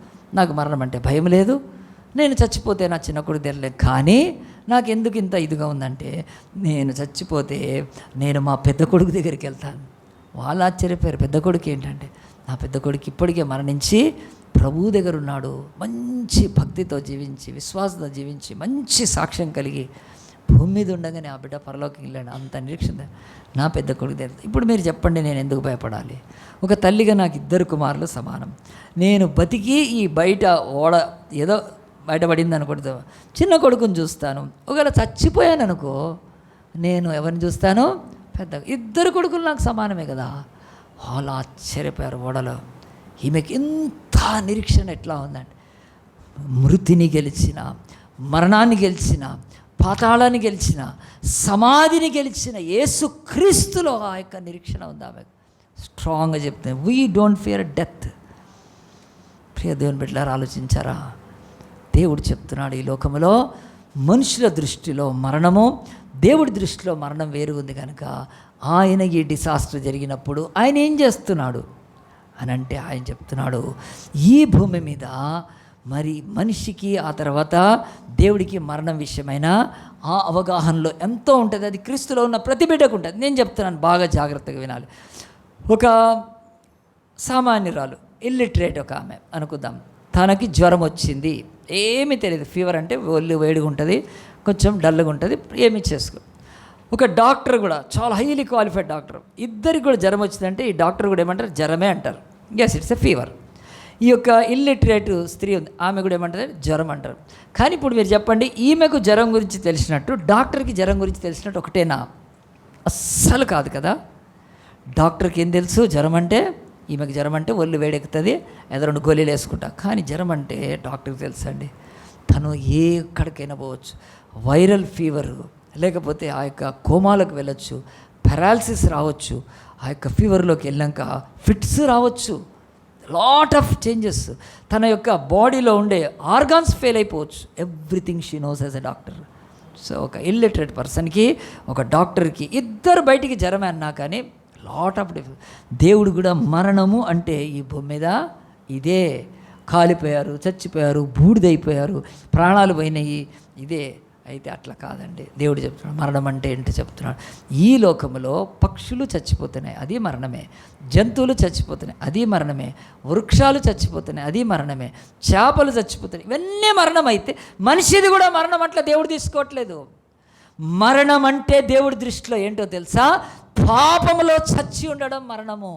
నాకు మరణం అంటే భయం లేదు, నేను చచ్చిపోతే నా చిన్న కొడుకు తెరలేదు. కానీ నాకు ఎందుకు ఇంత ఇదిగా ఉందంటే, నేను చచ్చిపోతే నేను మా పెద్ద కొడుకు దగ్గరికి వెళ్తాను. వాళ్ళు ఆశ్చర్యపోయారు, పెద్ద కొడుకు ఏంటంటే, నా పెద్ద కొడుకు ఇప్పటికే మరణించి ప్రభువు దగ్గర ఉన్నాడు, మంచి భక్తితో జీవించి, విశ్వాసంతో జీవించి, మంచి సాక్ష్యం కలిగి భూమి మీద ఉండగానే ఆ బిడ్డ పరలోకి వెళ్ళాడు. అంత నిరీక్షణ నా పెద్ద కొడుకు దగ్గర. ఇప్పుడు మీరు చెప్పండి, నేను ఎందుకు భయపడాలి? ఒక తల్లిగా నాకు 2 కుమారులు సమానం. నేను బతికి ఈ బయట ఓడ ఏదో బయటపడింది అనుకుంటా, చిన్న కొడుకుని చూస్తాను. ఒకవేళ చచ్చిపోయాను అనుకో, నేను ఎవరిని చూస్తాను? పెద్ద 2 కొడుకులు నాకు సమానమే కదా. వాళ్ళు ఆశ్చర్యపోయారు ఓడలో. ఈమెకి ఇంత నిరీక్షణ ఎట్లా ఉందండి? మృతిని గెలిచిన, మరణాన్ని గెలిచిన, పాతాళాన్ని గెలిచిన, సమాధిని గెలిచిన యేసుక్రీస్తులో ఆ యొక్క నిరీక్షణ ఉంది ఆమె. స్ట్రాంగ్గా చెప్తుంది, వీ డోంట్ ఫియర్ డెత్. ప్రియ దేవుని బిడ్డలారా, ఆలోచించారా? దేవుడు చెప్తున్నాడు, ఈ లోకంలో మనుషుల దృష్టిలో మరణము, దేవుడి దృష్టిలో మరణం వేరు ఉంది కనుక ఆయన ఈ డిసాస్టర్ జరిగినప్పుడు ఆయన ఏం చేస్తున్నాడు అని అంటే, ఆయన చెప్తున్నాడు, ఈ భూమి మీద మరి మనిషికి ఆ తర్వాత దేవుడికి మరణం విషయమైన ఆ అవగాహనలో ఎంతో ఉంటుంది. అది క్రీస్తులో ఉన్న ప్రతి బిడ్డకు ఉంటుంది. నేను చెప్తున్నాను, బాగా జాగ్రత్తగా వినాలి. ఒక సామాన్యురాలు, ఇల్లిటరేట్ ఒక ఆమె అనుకుందాం, తనకి జ్వరం వచ్చింది, ఏమీ తెలియదు. ఫీవర్ అంటే ఒళ్ళు వేడిగా ఉంటుంది, కొంచెం డల్గా ఉంటుంది, ఏమీ చేసుకో. ఒక డాక్టర్ కూడా చాలా హైలీ క్వాలిఫైడ్ డాక్టర్, ఇద్దరికి కూడా జ్వరం వచ్చిందంటే ఈ డాక్టర్ కూడా ఏమంటారు? జ్వరమే అంటారు. Yes, it's a fever. ఈ యొక్క ఇల్లిటరేట్ స్త్రీ ఉంది, ఆమె కూడా ఏమంటారు? జ్వరం అంటారు. కానీ ఇప్పుడు మీరు చెప్పండి, ఈమెకు జ్వరం గురించి తెలిసినట్టు డాక్టర్కి జ్వరం గురించి తెలిసినట్టు ఒకటేనా? అస్సలు కాదు కదా. డాక్టర్కి ఏం తెలుసు? జ్వరం అంటే, ఈమెకు జ్వరం అంటే ఒళ్ళు వేడెక్కుతుంది, ఏదో 2 గోళీలు వేసుకుంటా. కానీ జ్వరం అంటే డాక్టర్కి తెలుసు అండి. తను ఎక్కడికైనా పోవచ్చు, వైరల్ ఫీవరు, లేకపోతే ఆ యొక్క కోమాలకు వెళ్ళొచ్చు, పెరాలసిస్ రావచ్చు, ఆ యొక్క ఫీవర్లోకి వెళ్ళాక ఫిట్స్ రావచ్చు, లాట్ ఆఫ్ చేంజెస్, తన యొక్క బాడీలో ఉండే ఆర్గాన్స్ ఫెయిల్ అయిపోవచ్చు. Everything she knows as a doctor. So ఒక ఇల్లిటరేట్ పర్సన్కి, ఒక డాక్టర్కి, ఇద్దరు బయటికి జ్వరమే అన్నా కానీ లాట్ ఆఫ్ దేవుడు కూడా మరణము అంటే ఈ భూమి మీద ఇదే, కాలిపోయారు, చచ్చిపోయారు, బూడిదైపోయారు, ప్రాణాలు పోయినాయి, ఇదే. అయితే అట్లా కాదండి. దేవుడు చెప్తున్నాడు మరణం అంటే ఏంటో చెప్తున్నాడు. ఈ లోకంలో పక్షులు చచ్చిపోతున్నాయి, అది మరణమే. జంతువులు చచ్చిపోతున్నాయి, అది మరణమే. వృక్షాలు చచ్చిపోతున్నాయి, అది మరణమే. చేపలు చచ్చిపోతున్నాయి, ఇవన్నీ మరణం. అయితే మనిషిది కూడా మరణం అట్లా దేవుడు తీసుకోవట్లేదు. మరణం అంటే దేవుడి దృష్టిలో ఏంటో తెలుసా? పాపములో చచ్చి ఉండడం మరణము.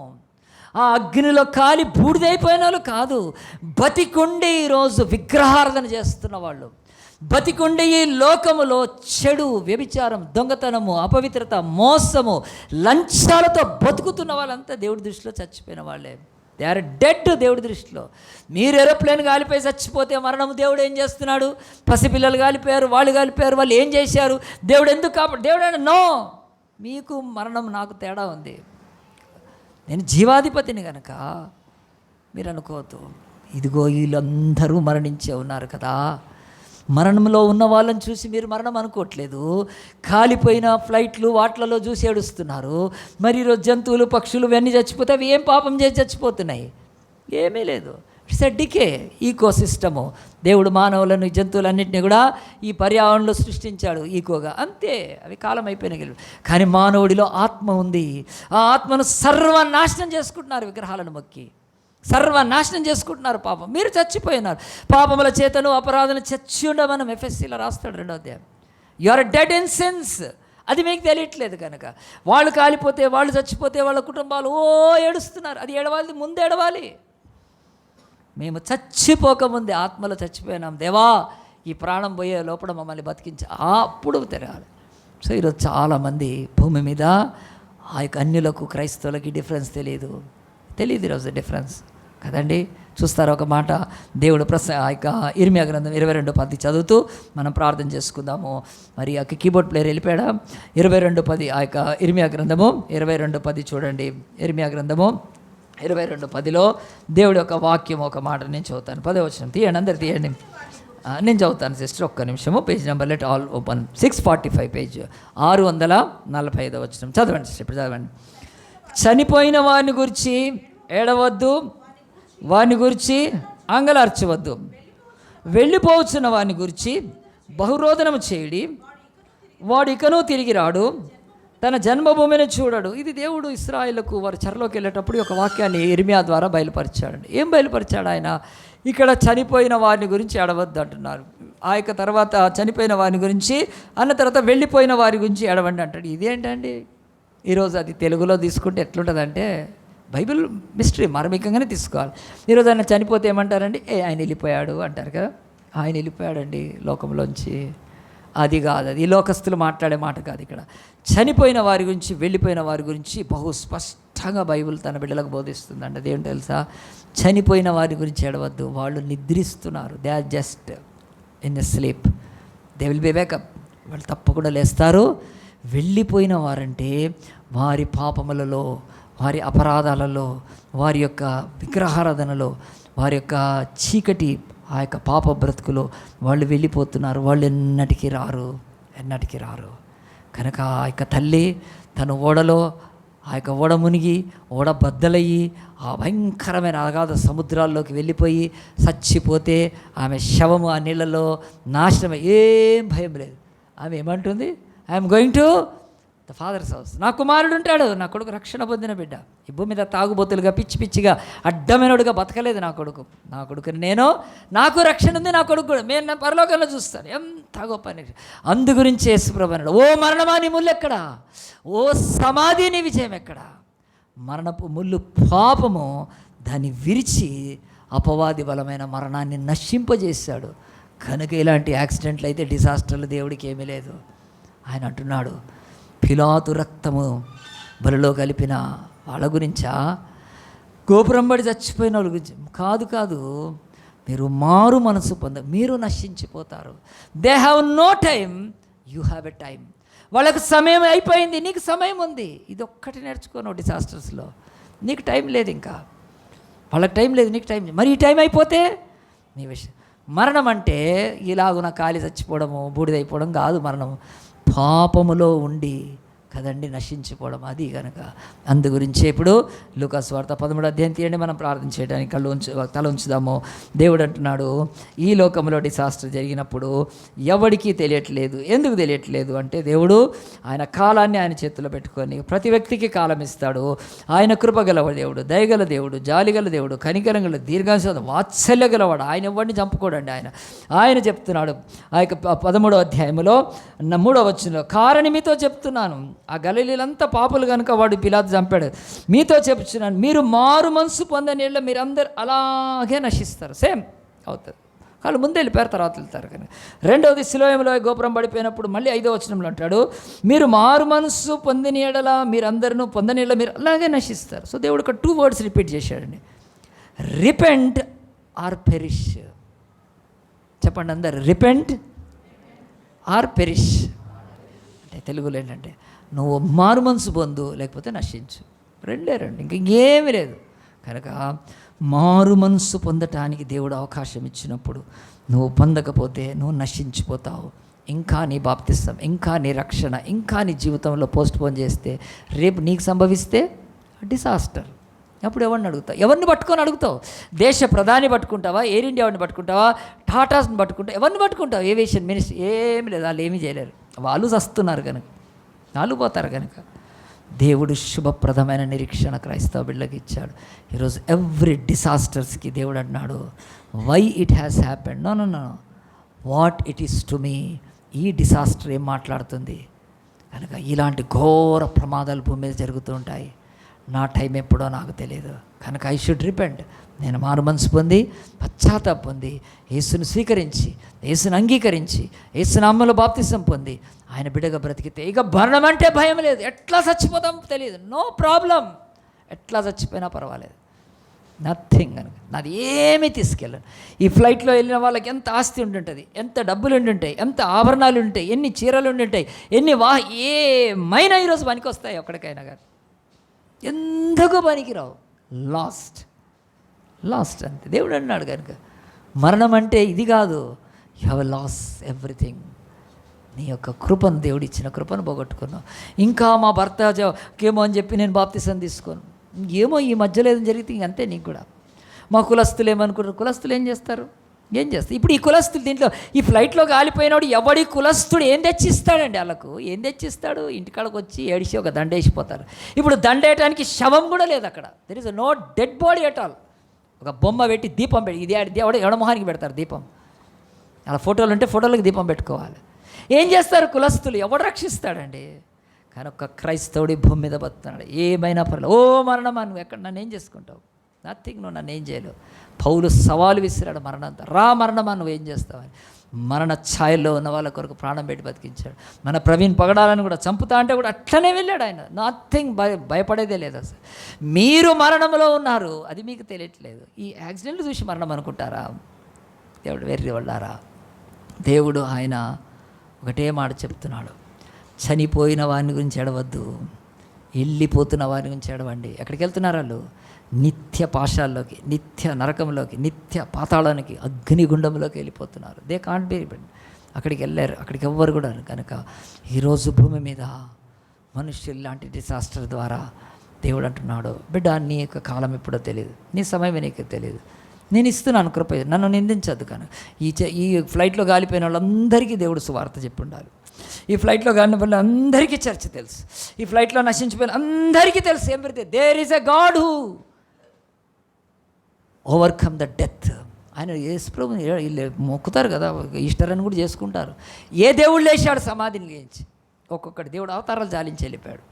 ఆ అగ్నిలో కాలి బూడిదైపోయిన వాళ్ళు కాదు, బతికుండి ఈరోజు విగ్రహారాధన చేస్తున్న వాళ్ళు, బతికుండి ఈ లోకములో చెడు, వ్యభిచారం, దొంగతనము, అపవిత్రత, మోసము, లంచాలతో బతుకుతున్న వాళ్ళంతా దేవుడి దృష్టిలో చచ్చిపోయిన వాళ్ళే. దే ఆర్ డెడ్ దేవుడి దృష్టిలో. మీరు ఏరోప్లేన్ కాలిపోయి చచ్చిపోతే మరణము, దేవుడు ఏం చేస్తున్నాడు? పసిపిల్లలు కాలిపోయారు, వాళ్ళు ఏం చేశారు? దేవుడు ఎందుకు కాబట్టి? దేవుడు అంటే నో, మీకు మరణం నాకు తేడా ఉంది, నేను జీవాధిపతిని కనుక మీరు అనుకోవద్దు. ఇదిగో వీళ్ళందరూ మరణించే ఉన్నారు కదా. మరణంలో ఉన్న వాళ్ళని చూసి మీరు మరణం అనుకోవట్లేదు, కాలిపోయిన ఫ్లైట్లు వాటిలలో చూసి ఏడుస్తున్నారు. మరి ఈరోజు జంతువులు, పక్షులు ఇవన్నీ చచ్చిపోతే అవి ఏం పాపం చేసి చచ్చిపోతున్నాయి? ఏమీ లేదు. It's a decay ecosystem. దేవుడు మానవులను, జంతువులన్నింటినీ కూడా ఈ పర్యావరణంలో సృష్టించాడు ఈకోగా, అంతే. అవి కాలం అయిపోయిన. కానీ మానవుడిలో ఆత్మ ఉంది. ఆ ఆత్మను సర్వనాశనం చేసుకుంటున్నారు విగ్రహాలను మొక్కి, సర్వనాశనం చేసుకుంటున్నారు. పాపం మీరు చచ్చిపోయినారు, పాపముల చేతను అపరాధన చచ్చి ఉండమని ఎఫ్ఎస్సీలో రాస్తాడు 2వ అధ్యాయం. You are dead in sins. అది మీకు తెలియట్లేదు కనుక. వాళ్ళు కాలిపోతే, వాళ్ళు చచ్చిపోతే వాళ్ళ కుటుంబాలు ఏడుస్తున్నారు. అది ఏడవాలి, ముందు ఏడవాలి. మేము చచ్చిపోకముందే ఆత్మలో చచ్చిపోయినాం. దేవా, ఈ ప్రాణం పోయే లోపల మమ్మల్ని బతికించి అప్పుడు తెరాలి. సో ఈరోజు చాలామంది భూమి మీద ఆ యొక్క అన్యులకు, క్రైస్తవులకి డిఫరెన్స్ తెలియదు ఈరోజు డిఫరెన్స్ కదండి. చూస్తారా ఒక మాట? దేవుడు ఆ యొక్క ఇర్మియా గ్రంథం 22:10 చదువుతూ మనం ప్రార్థన చేసుకుందాము. మరి ఆ కీబోర్డ్ ప్లేయర్ వెళ్ళిపోయాడా? 22:10 ఆ యొక్క ఇర్మియా గ్రంథము 22:10 చూడండి. ఇర్మియా గ్రంథము 22:10లో దేవుడి యొక్క వాక్యం, ఒక మాట నేను చదువుతాను. 10వ వచనం తీయండి, అందరు తీయండి. నేను చదువుతాను సిస్టర్, ఒక్క నిమిషము. Page number let all open. 645 page, 645వ వచనం చదవండి సిస్టర్, ఇప్పుడు చదవండి. చనిపోయిన వారిని గురించి ఏడవద్దు, వారిని గురించి అంగలార్చవద్దు, వెళ్ళిపోవచ్చున్న వారిని గురించి బహురోదనము చేయడి, వాడు ఇకనూ తిరిగి రాడు, తన జన్మభూమిని చూడడు. ఇది దేవుడు ఇశ్రాయేలుకు వారు చెరలోకి వెళ్ళేటప్పుడు ఒక వాక్యాన్ని ఇర్మియా ద్వారా బయలుపరిచాడండి. ఏం బయలుపరిచాడు ఆయన? ఇక్కడ చనిపోయిన వారిని గురించి ఏడవద్దు అంటున్నారు. ఆ యొక్క తర్వాత చనిపోయిన వారిని గురించి అన్న తర్వాత వెళ్ళిపోయిన వారి గురించి ఏడవండి అంటాడు. ఇదేంటండి? ఈరోజు అది తెలుగులో తీసుకుంటే ఎట్లుంటుందంటే బైబిల్ మిస్టరీ మార్మికంగానే తీసుకోవాలి. ఈరోజు ఆయన చనిపోతే ఏమంటారండి? ఆయన వెళ్ళిపోయాడు అంటారు కదా. ఆయన వెళ్ళిపోయాడండి లోకంలోంచి. అది కాదు, అది ఈ లోకస్తులు మాట్లాడే మాట కాదు. ఇక్కడ చనిపోయిన వారి గురించి వెళ్ళిపోయిన వారి గురించి బహు స్పష్టంగా బైబిల్ తన బిడ్డలకు బోధిస్తుందండి. అదేంటి తెలుసా? చనిపోయిన వారి గురించి ఏడవద్దు, వాళ్ళు నిద్రిస్తున్నారు. They are just in a sleep, they will be wake up, వాళ్ళు తప్పకుండా లేస్తారు. వెళ్ళిపోయిన వారంటే వారి పాపములలో, వారి అపరాధాలలో, వారి యొక్క విగ్రహారాధనలో, వారి యొక్క చీకటి ఆ యొక్క పాప బ్రతుకులో వాళ్ళు వెళ్ళిపోతున్నారు. వాళ్ళు ఎన్నటికీ రారు. కనుక ఆ యొక్క తల్లి తను ఓడలో, ఆ యొక్క ఓడ మునిగి ఓడ బద్దలయ్యి ఆ భయంకరమైన అగాధ సముద్రాల్లోకి వెళ్ళిపోయి చచ్చిపోతే ఆమె శవము ఆ నీళ్ళలో నాశనం, ఏం భయం లేదు. ఆమె ఏమంటుంది? I'm going to the father's house. నా కుమారుడు ఉంటాడు, నా కొడుకు రక్షణ పొందిన బిడ్డ. ఈ భూమి మీద తాగుబోతులుగా పిచ్చిగా అడ్డమైనడుగా బతకలేదు నా కొడుకుని నేను, నాకు రక్షణ ఉంది, నా కొడుకు కూడా నేను పరలోకంలో చూస్తాను. ఎంత గొప్ప అందు గురించి యేసుప్రభు అన్నాడు, ఓ మరణమా నీ ముళ్ళు ఎక్కడా, ఓ సమాధి నీ విజయం ఎక్కడా? మరణపు ముళ్ళు పాపము దాన్ని విరిచి అపవాది బలమైన మరణాన్ని నశింపజేశాడు. కనుక ఇలాంటి యాక్సిడెంట్లు అయితే డిజాస్టర్లు దేవుడికి ఏమీ లేదు. ఆయన అంటున్నాడు, పిలాతు రక్తము బలిలో కలిపిన వాళ్ళ గురించా? గోపురం పడి చచ్చిపోయిన వాళ్ళ గురించి కాదు. మీరు మారు మనసు మీరు నశించిపోతారు. They have no time, you have a time. వాళ్ళకు సమయం అయిపోయింది, నీకు సమయం ఉంది. ఇది ఒక్కటి నేర్చుకోను డిసాస్టర్స్లో. నీకు టైం లేదు, ఇంకా వాళ్ళకి టైం లేదు, నీకు టైం. మరి ఈ టైం అయిపోతే నీ విషయం. మరణం అంటే ఇలాగున కాలి చచ్చిపోవడము, బూడిదైపోవడం కాదు. మరణం పాపములో ఉండి కదండి నశించిపోవడం. అది కనుక అందు గురించి ఇప్పుడు లూకాసు వార్త 13వ అధ్యాయం తీయండి. మనం ప్రార్థన చేయడానికి తల ఉంచుదాము. దేవుడు అంటున్నాడు, ఈ లోకంలో డిసాస్టర్ జరిగినప్పుడు ఎవరికీ తెలియట్లేదు. ఎందుకు తెలియట్లేదు అంటే దేవుడు ఆయన కాలాన్ని ఆయన చేతిలో పెట్టుకొని ప్రతి వ్యక్తికి కాలం ఇస్తాడు. ఆయన కృపగల దేవుడు, దయగల దేవుడు, జాలిగల దేవుడు, కనికరం గల దీర్ఘాంశ వాత్సల్య గలవాడు. ఆయన ఎవరిని చంపుకోడండి. ఆయన చెప్తున్నాడు ఆ యొక్క 13వ అధ్యాయంలో 3వ వచనంలో, కారణి మీతో చెప్తున్నాను, ఆ గలిలీలంతా పాపులు కనుక వాడు పిలాతు చంపాడు. మీతో చెప్తున్నాను, మీరు మారు మనసు పొందని మీరందరూ అలాగే నశిస్తారు. సేమ్ అవుతుంది. వాళ్ళు ముందు వెళ్ళిపోయారు, తర్వాత వెళ్తారు. కానీ రెండవది సిలోయములో గోపురం పడిపోయినప్పుడు మళ్ళీ 5వ వచనంలో అంటాడు, మీరు మారు మనసు పొందిన ఎడల మీరందరూ పొందని ఎడల మీరు అలాగే నశిస్తారు. సో దేవుడు ఒక 2 words రిపీట్ చేశాడండి, రిపెంట్ ఆర్ పెరిష్. చెప్పండి అందరు, రిపెంట్ ఆర్ పెరిష్. అంటే తెలుగులో ఏంటంటే నువ్వు మారు మనసు పొందు, లేకపోతే నశించు. రెండే, ఇంకేమీ లేదు. కనుక మారు మనసు పొందటానికి దేవుడు అవకాశం ఇచ్చినప్పుడు నువ్వు పొందకపోతే నువ్వు నశించిపోతావు. ఇంకా నీ బాప్తిసం, ఇంకా నీ రక్షణ, ఇంకా నీ జీవితంలో పోస్ట్పోన్ చేస్తే రేపు నీకు సంభవిస్తే డిసాస్టర్. అప్పుడు ఎవరిని అడుగుతావు? ఎవరిని పట్టుకొని అడుగుతావు? దేశ ప్రధాని పట్టుకుంటావా? ఎయిర్ ఇండియా వాడిని పట్టుకుంటావా? టాటాస్ని పట్టుకుంటావు? ఎవరిని పట్టుకుంటావు? ఏవియేషన్ మినిస్టర్ ఏమి లేదు, వాళ్ళు ఏమీ చేయలేరు. వాళ్ళు చస్తున్నారు కనుక, వాళ్ళు పోతారు కనుక. దేవుడు శుభప్రదమైన నిరీక్షణ క్రైస్తవ బిడ్డలకు ఇచ్చాడు. ఈరోజు ఎవ్రీ డిసాస్టర్స్కి దేవుడు అన్నాడు, why it has happened, no what it is to me. ఈ డిసాస్టర్ ఏం మాట్లాడుతుంది? కనుక ఇలాంటి ఘోర ప్రమాదాలు భూమి మీద జరుగుతూ ఉంటాయి. నా టైం ఎప్పుడో నాకు తెలియదు. కనుక ఐ షుడ్ రిపెంట్. నేను మారు మనసు పొంది పశ్చాత్తాపం పొంది యేసును స్వీకరించి, యేసును అంగీకరించి, యేసు నామములో బాప్తిసం పొంది ఆయన బిడ్డగా బ్రతికితే ఇక మరణం అంటే భయం లేదు. ఎట్లా చచ్చిపోతాం తెలియదు, నో ప్రాబ్లం. ఎట్లా చచ్చిపోయినా పర్వాలేదు, నథింగ్. కనుక నాది ఏమీ తీసుకెళ్ళను. ఈ ఫ్లైట్లో వెళ్ళిన వాళ్ళకి ఎంత ఆస్తి ఉంటుంటుంది, ఎంత డబ్బులు ఉంటుంటాయి, ఎంత ఆభరణాలు ఉంటాయి, ఎన్ని చీరలు ఉంటుంటాయి, ఎన్ని ఏమైనా ఈరోజు పనికి వస్తాయి ఎక్కడికైనా కానీ, ఎందుకు పనికిరావు. లాస్ట్ అంతే. దేవుడు అన్నాడు కనుక మరణం అంటే ఇది కాదు, యు హ్యావ్ లాస్ ఎవ్రీథింగ్. నీ యొక్క కృపను, దేవుడు ఇచ్చిన కృపను పోగొట్టుకున్నావు. ఇంకా మా భర్త ఏమో అని చెప్పి నేను బాప్తిసం తీసుకోను, ఏమో ఈ మధ్యలో ఏదో జరిగితే అంతే. నీకు కూడా మా కులస్తులు ఏమనుకుంటారు? కులస్తులు ఏం చేస్తారు? ఏం చేస్తారు? ఇప్పుడు ఈ కులస్తులు దీంట్లో ఈ ఫ్లైట్లో కాలిపోయినాడు ఎవడి కులస్తుడు ఏం తెచ్చిస్తాడండి? వాళ్ళకు ఏం తెచ్చిస్తాడు? ఇంటికాడకు వచ్చి ఏడిసి ఒక దండ వేసిపోతారు. ఇప్పుడు దండ వేయడానికి శవం కూడా లేదు అక్కడ. There is no dead body at all. ఒక బొమ్మ పెట్టి దీపం పెట్టి, ఇది దేవుడు ఎడమొహానికి పెడతారు దీపం. అలా ఫోటోలు ఉంటే ఫోటోలకు దీపం పెట్టుకోవాలి. ఏం చేస్తారు కులస్తులు? ఎవడు రక్షిస్తాడండి? కానీ ఒక క్రైస్తవుడి భూమి మీద బతున్నాడు. ఏమైనా పర్లేదు, ఓ మరణమా నువ్వు ఎక్కడ నన్ను ఏం చేసుకుంటావు? నథింగ్, నువ్వు నన్ను ఏం చేయలేవు. పౌలు సవాలు విసిరాడు మరణంతో. రా మరణమా నువ్వేం చేస్తావని. మరణ ఛాయల్లో ఉన్న వాళ్ళ కొరకు ప్రాణం పెట్టి బతికించాడు. మన ప్రవీణ్ పగడాలని కూడా చంపుతా అంటే కూడా అట్లనే వెళ్ళాడు ఆయన. నథింగ్, భయపడేదే లేదు అసలు. మీరు మరణంలో ఉన్నారు, అది మీకు తెలియట్లేదు. ఈ యాక్సిడెంట్ చూసి మరణం అనుకుంటారా? దేవుడు వెర్రి వాళ్ళారా? దేవుడు ఆయన ఒకటే మాట చెప్తున్నాడు, చనిపోయిన వారిని గురించి ఎడవద్దు, వెళ్ళిపోతున్న వారి గురించి ఎడవండి. ఎక్కడికి వెళ్తున్నారు వాళ్ళు? నిత్య పాశాల్లోకి, నిత్య నరకంలోకి, నిత్య పాతాళానికి, అగ్నిగుండంలోకి వెళ్ళిపోతున్నారు. They can't be. అక్కడికి వెళ్ళారు, అక్కడికి ఎవ్వరు కూడా. కనుక ఈరోజు భూమి మీద మనుష్యులు లాంటి డిసాస్టర్ ద్వారా దేవుడు అంటున్నాడు, బిడ్డ నీ యొక్క కాలం ఎప్పుడో తెలియదు, నీ సమయం నీకు తెలియదు, నేను ఇస్తున్నాను కృప, నన్ను నిందించద్దు. కానీ ఈ ఫ్లైట్లో గాలిపోయిన వాళ్ళందరికీ దేవుడు సువార్త చెప్పి ఉండాలి. ఈ ఫ్లైట్లో కాలిన వాళ్ళు అందరికీ చర్చ తెలుసు. ఈ ఫ్లైట్లో నశించిపోయిన అందరికీ తెలుసు ఏం పెడితే there is a God who overcome the death. ఆయన యేసుప్రభు వీళ్ళు మొక్కుతారు కదా, ఈస్టర్ అని కూడా చేసుకుంటారు. ఏ దేవుడు లేచాడు సమాధిని లేచి? ఒక్కొక్కటి దేవుడు అవతారాలు జాలించి వెళ్ళిపోయాడు.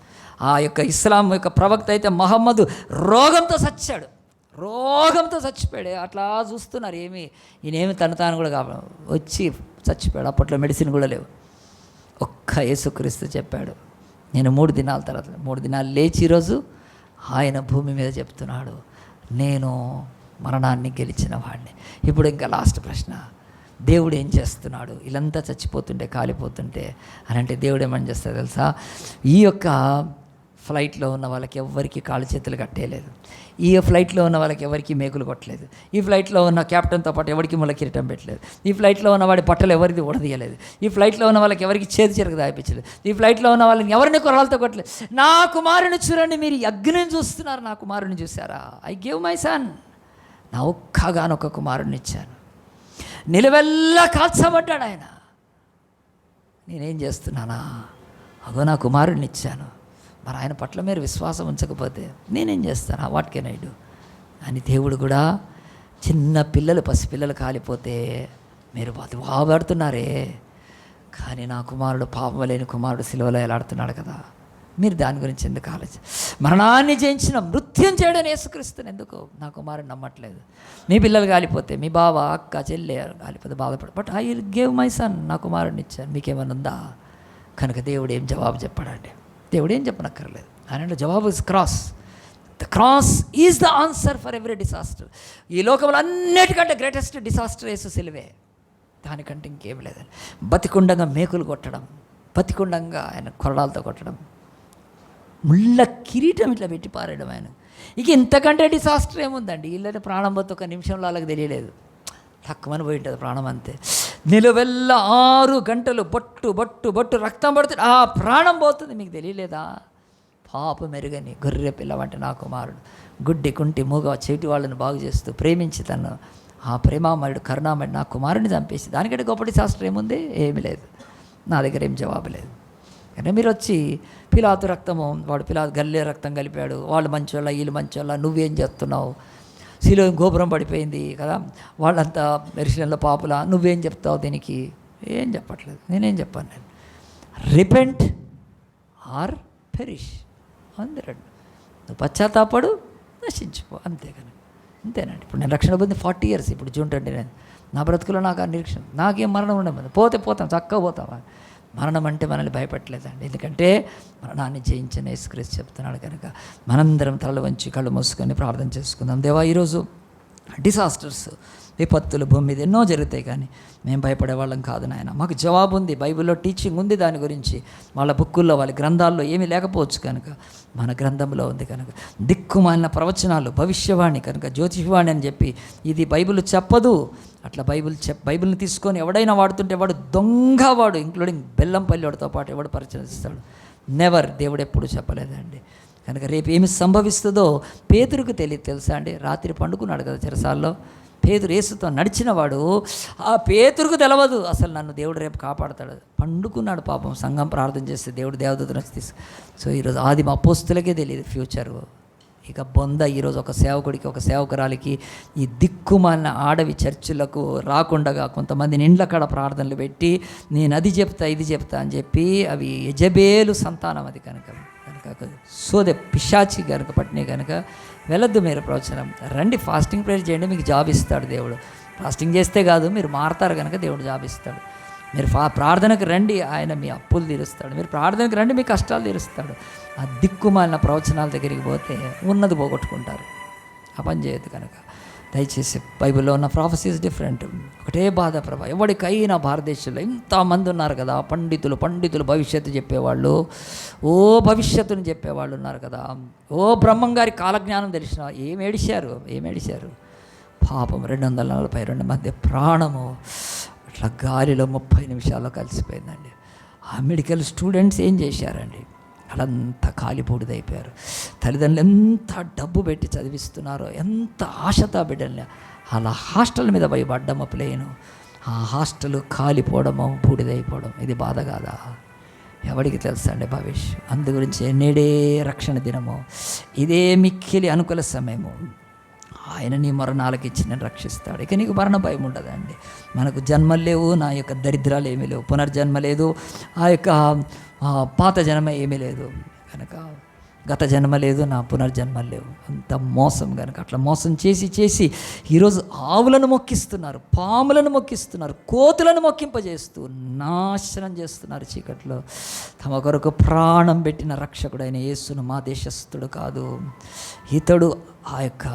ఆ యొక్క ఇస్లాం యొక్క ప్రవక్త అయితే మహమ్మదు రోగంతో చచ్చాడు, రోగంతో చచ్చిపోయాడు. అట్లా చూస్తున్నారు, ఈయనేమి తాను కూడా వచ్చి చచ్చిపోయాడు. అప్పట్లో మెడిసిన్ కూడా లేవు. ఒక్క యేసుక్రీస్తు చెప్పాడు, నేను 3 దినాల తర్వాత 3 దినాలు లేచి ఈరోజు ఆయన భూమి మీద చెప్తున్నాడు, నేను మరణాన్ని గెలిచిన వాడిని. ఇప్పుడు ఇంకా లాస్ట్ ప్రశ్న, దేవుడు ఏం చేస్తున్నాడు? వీళ్ళంతా చచ్చిపోతుంటే కాలిపోతుంటే అని అంటే దేవుడు ఏమని చేస్తాడు తెలుసా? ఈ యొక్క ఫ్లైట్లో ఉన్న వాళ్ళకి ఎవరికి కాళ్ళు చేతులు కట్టేయలేదు. ఈ ఫ్లైట్లో ఉన్న వాళ్ళకి ఎవరికి మేకులు కొట్టలేదు. ఈ ఫ్లైట్లో ఉన్న క్యాప్టెన్తో పాటు ఎవరికి ముళ్ళ కిరీటం పెట్టలేదు. ఈ ఫ్లైట్లో ఉన్న వాడి బట్టలు ఎవరిది ఉడదీయలేదు. ఈ ఫ్లైట్లో ఉన్న వాళ్ళకి ఎవరికి చేతి చెరకు దాయిపించలేదు. ఈ ఫ్లైట్లో ఉన్న వాళ్ళని ఎవరిని కొరలతో కొట్టలేదు. నా కుమారుని చూడండి, మీరు అగ్నిని చూస్తున్నారు, నా కుమారుని చూసారా? ఐ గివ్ మై సన్, నా ఒక్కగానొక్క కుమారుని ఇచ్చాను. నిలువెల్లా కాల్చబడ్డాడు ఆయన. నేనేం చేస్తున్నానా? అగో నా కుమారుని ఇచ్చాను. మరి ఆయన పట్ల మీరు విశ్వాసం ఉంచకపోతే నేనేం చేస్తాను? వాట్ కెన్ ఐ డూ అని దేవుడు కూడా చిన్న పిల్లలు, పసిపిల్లలు కాలిపోతే మీరు బాధపడుతున్నారే, కానీ నా కుమారుడు, పాపం లేని కుమారుడు సిలువలో ఎలాడుతున్నాడు కదా, మీరు దాని గురించి ఎందుకు ఆలోచన? మరణాన్ని జయించిన మృత్యుం చేయడం యేసుక్రీస్తుని ఎందుకు నా కుమారుడు నమ్మట్లేదు? మీ పిల్లలు కాలిపోతే, మీ బావ, అక్క, చెల్లె కాలిపోతే బాధపడు, but I gave my son, నా కుమారుడిని ఇచ్చాను, మీకేమైనా ఉందా? కనుక దేవుడు ఏం జవాబు చెప్పాడండి? దేవుడు ఏం చెప్పనక్కర్లేదు. ఆయన జవాబు is cross. The cross is the answer for every disaster. ఈ లోకంలో అన్నిటికంటే గ్రేటెస్ట్ డిసాస్టర్ యేసు సిలువే, దానికంటే ఇంకేం లేదండి. బతికుండంగా మేకులు కొట్టడం, బతికుండంగా ఆయన కొరడాలతో కొట్టడం, ముళ్ళ కిరీటం ఇట్లా పెట్టి పారేయడం ఆయన. ఇక ఇంతకంటే డిసాస్టర్ ఏముందండి? వీళ్ళని ప్రాణం పోతే ఒక నిమిషంలో వాళ్ళకి తెలియలేదు, తక్కువని పోయి ఉంటుంది ప్రాణం అంతే. నిలువెల్ల 6 గంటలు బొట్టు బొట్టు బొట్టు రక్తం పడుతుంది, ఆ ప్రాణం పోతుంది, మీకు తెలియలేదా? పాప మెరుగని గొర్రె పిల్లవంటే నా కుమారుడు, గుడ్డి కుంటి మూగ చెవిటి వాళ్ళని బాగు చేస్తూ ప్రేమించి తను ఆ ప్రేమామయుడు కరుణామయుడు నా కుమారుని చంపేసి, దానికంటే గొప్పటి శాస్త్రం ఏముంది? ఏమీ లేదు. నా దగ్గర ఏం జవాబు లేదు. కానీ మీరు వచ్చి పిలాతు రక్తము, వాడు పిలాతు గల్లే రక్తం కలిపాడు, వాళ్ళు మంచోళ్ళ, వీళ్ళు మంచోళ్ళ, నువ్వేం చేస్తున్నావు? శిలో గోపురం పడిపోయింది కదా, వాళ్ళంతా మెరిసిలలో పాపులా, నువ్వేం చెప్తావు దీనికి? ఏం చెప్పట్లేదు. నేనేం చెప్పాను? నేను రిపెంట్ ఆర్ పెరిష్, అందరండి. నువ్వు పశ్చాత్తాపడు, నశించిపో, అంతేగాని అంతేనండి. ఇప్పుడు నేను రక్షణ పొంది 40 years, ఇప్పుడు జూన్ 29 నా బ్రతుకులో నాకు ఆ నిరీక్షణ, నాకేం మరణం ఉండదు, పోతాం, చక్కగా పోతాం. మరణం అంటే మనల్ని భయపెట్టలేదండి, ఎందుకంటే మరణాన్ని జయించిన యేసుక్రీస్తు చెప్తున్నాడు. కనుక మనందరం తలలు వంచి కళ్ళు మూసుకొని ప్రార్థన చేసుకుందాం. దేవా, ఈరోజు డిసాస్టర్స్, విపత్తులు భూమి మీద ఎన్నో జరుగుతాయి, కానీ మేము భయపడే వాళ్ళం కాదు నాయన. మాకు జవాబు ఉంది, బైబిల్లో టీచింగ్ ఉంది దాని గురించి. వాళ్ళ బుక్కుల్లో, వాళ్ళ గ్రంథాల్లో ఏమీ లేకపోవచ్చు, కనుక మన గ్రంథంలో ఉంది. కనుక దిక్కుమాలిన ప్రవచనాలు, భవిష్యవాణి, కనుక జ్యోతిషవాణి అని చెప్పి ఇది బైబిల్ చెప్పదు. అట్లా బైబిల్ని తీసుకొని ఎవడైనా వాడుతుంటే వాడు దొంగవాడు, ఇంక్లూడింగ్ బెల్లంపల్లివాడితో పాటు ఎవడు పరిచయిస్తాడు? నెవర్. దేవుడు ఎప్పుడు చెప్పలేదండి. కనుక రేపు ఏమి సంభవిస్తుందో పేతురుకు తెలియదు, తెలుసా అండి? రాత్రి పండుకున్నాడు కదా చెరసాల్లో, పేతురు యేసుతో నడిచినవాడు, ఆ పేతురుకు తెలవదు అసలు నన్ను దేవుడు రేపు కాపాడతాడు. పండుకున్నాడు పాపం, సంఘం ప్రార్థన చేస్తే దేవుడు దేవదూతను వచ్చి సో ఈరోజు ఆదిమ అపోస్తులకే తెలియదు ఫ్యూచరు. ఇక బొంద ఈరోజు ఒక సేవకుడికి, ఒక సేవకురాలికి ఈ దిక్కుమాలిన ఆడవి చర్చిలకు రాకుండగా కొంతమందిని ఇండ్ల కాడ ప్రార్థనలు పెట్టి నేను అది చెప్తా ఇది చెప్తా అని చెప్పి, అవి యజబేలు సంతానం అది కనుక సోదె పిశాచి కనుక పట్టినాయి కనుక వెళ్ళొద్దు మీరు ప్రవచనం. రండి ఫాస్టింగ్ ప్రేయర్ చేయండి, మీకు జాబ్ ఇస్తాడు దేవుడు. ఫాస్టింగ్ చేస్తే కాదు, మీరు మారతారు కనుక దేవుడు జాబ్ ఇస్తాడు. మీరు ప్రార్థనకు రండి, ఆయన మీ అప్పులు తీరుస్తాడు. మీరు ప్రార్థనకు రండి, మీ కష్టాలు తీరుస్తాడు. ఆ దిక్కుమాలిన ప్రవచనాల దగ్గరికి పోతే ఉన్నది పోగొట్టుకుంటారు. ఆ పని చేయొద్దు కనుక దయచేసి. బైబిల్లో ఉన్న ప్రాఫెసీస్ డిఫరెంట్. ఒకటే బాధ ప్రభా, ఎవరికైనా భారతదేశంలో ఇంతమంది ఉన్నారు కదా పండితులు భవిష్యత్తు చెప్పేవాళ్ళు, ఓ భవిష్యత్తుని చెప్పేవాళ్ళు ఉన్నారు కదా, ఓ బ్రహ్మంగారి కాలజ్ఞానం తెలిసిన ఏమేడిశారు పాపం. 242 మంది ప్రాణము అట్లా గాలిలో 30 నిమిషాల్లో కలిసిపోయిందండి. ఆ మెడికల్ స్టూడెంట్స్ ఏం చేశారండి, వాళ్ళంతా కాలిపూడిదైపోయారు. తల్లిదండ్రులు ఎంత డబ్బు పెట్టి చదివిస్తున్నారో, ఎంత ఆశతో బిడ్డల్ని అలా హాస్టల్ మీద పోయి పడ్డము ప్లేను, ఆ హాస్టల్ కాలిపోవడము, బూడిదైపోవడం. ఇది బాధ కాదా? ఎవరికి తెలుసా అండి భవిష్యత్. అందు గురించి నేడే రక్షణ దినము, ఇదే మిక్కిలి అనుకూల సమయము. ఆయన నీ మరణాలకు ఇచ్చి నేను రక్షిస్తాడు. ఇక నీకు మరణ భయం ఉండదండి. మనకు జన్మలు లేవు, నా యొక్క దరిద్రాలు ఏమీ లేవు, పునర్జన్మ లేదు, ఆ యొక్క పాత జన్మ ఏమీ లేదు కనుక, గత జన్మ లేదు, నా పునర్జన్మలు లేవు. అంత మోసం కనుక అట్లా మోసం చేసి ఈరోజు ఆవులను మొక్కిస్తున్నారు, పాములను మొక్కిస్తున్నారు, కోతులను మొక్కింపజేస్తూ నాశనం చేస్తున్నారు చీకట్లో. తమ కొరకు ప్రాణం పెట్టిన రక్షకుడైన యేసును మా దేశస్థుడు కాదు, ఇతడు ఆ యొక్క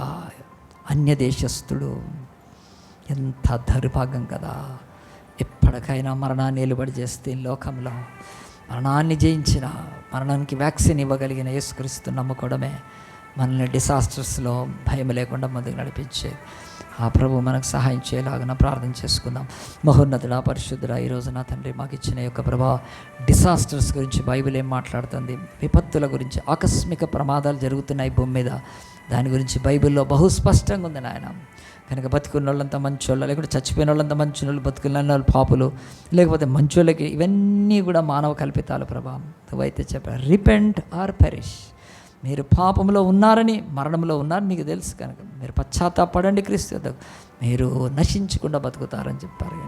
అన్య దేశస్థుడు. ఎంత దౌర్భాగ్యం కదా. ఎప్పటికైనా మరణాన్ని నిలబడి చేస్తే లోకంలో మరణాన్ని జయించిన, మరణానికి వ్యాక్సిన్ ఇవ్వగలిగిన యేసుక్రీస్తు నమ్ముకోవడమే మనల్ని డిసాస్టర్స్లో భయం లేకుండా ముందుకు నడిపించేది. ఆ ప్రభు మనకు సహాయం చేయలాగా ప్రార్థన చేసుకుందాం. మహోన్నతుడా, పరిశుద్ధుడా, ఈరోజు నా తండ్రి మాకు ఇచ్చిన యొక్క ప్రభా డిసాస్టర్స్ గురించి బైబిల్ ఏం మాట్లాడుతుంది, విపత్తుల గురించి, ఆకస్మిక ప్రమాదాలు జరుగుతున్నాయి భూమి మీద, దాని గురించి బైబిల్లో బహుస్పష్టంగా ఉంది నాయన. కనుక బతుకున్న వాళ్ళంతా మంచోళ్ళు, లేకపోతే చచ్చిపోయిన వాళ్ళంతా మంచి వాళ్ళు, బతుకున్న వాళ్ళు పాపులు, లేకపోతే మంచోళ్ళకి, ఇవన్నీ కూడా మానవ కల్పితాలు ప్రభావం. నువ్వైతే చెప్పా, రిపెంట్ ఆర్ పెరిష్. మీరు పాపంలో ఉన్నారని, మరణంలో ఉన్నారని మీకు తెలుసు కనుక మీరు పశ్చాత్తాపడండి, క్రీస్తు యొద్దకు మీరు నశించకుండా బతుకుతారని చెప్పారు.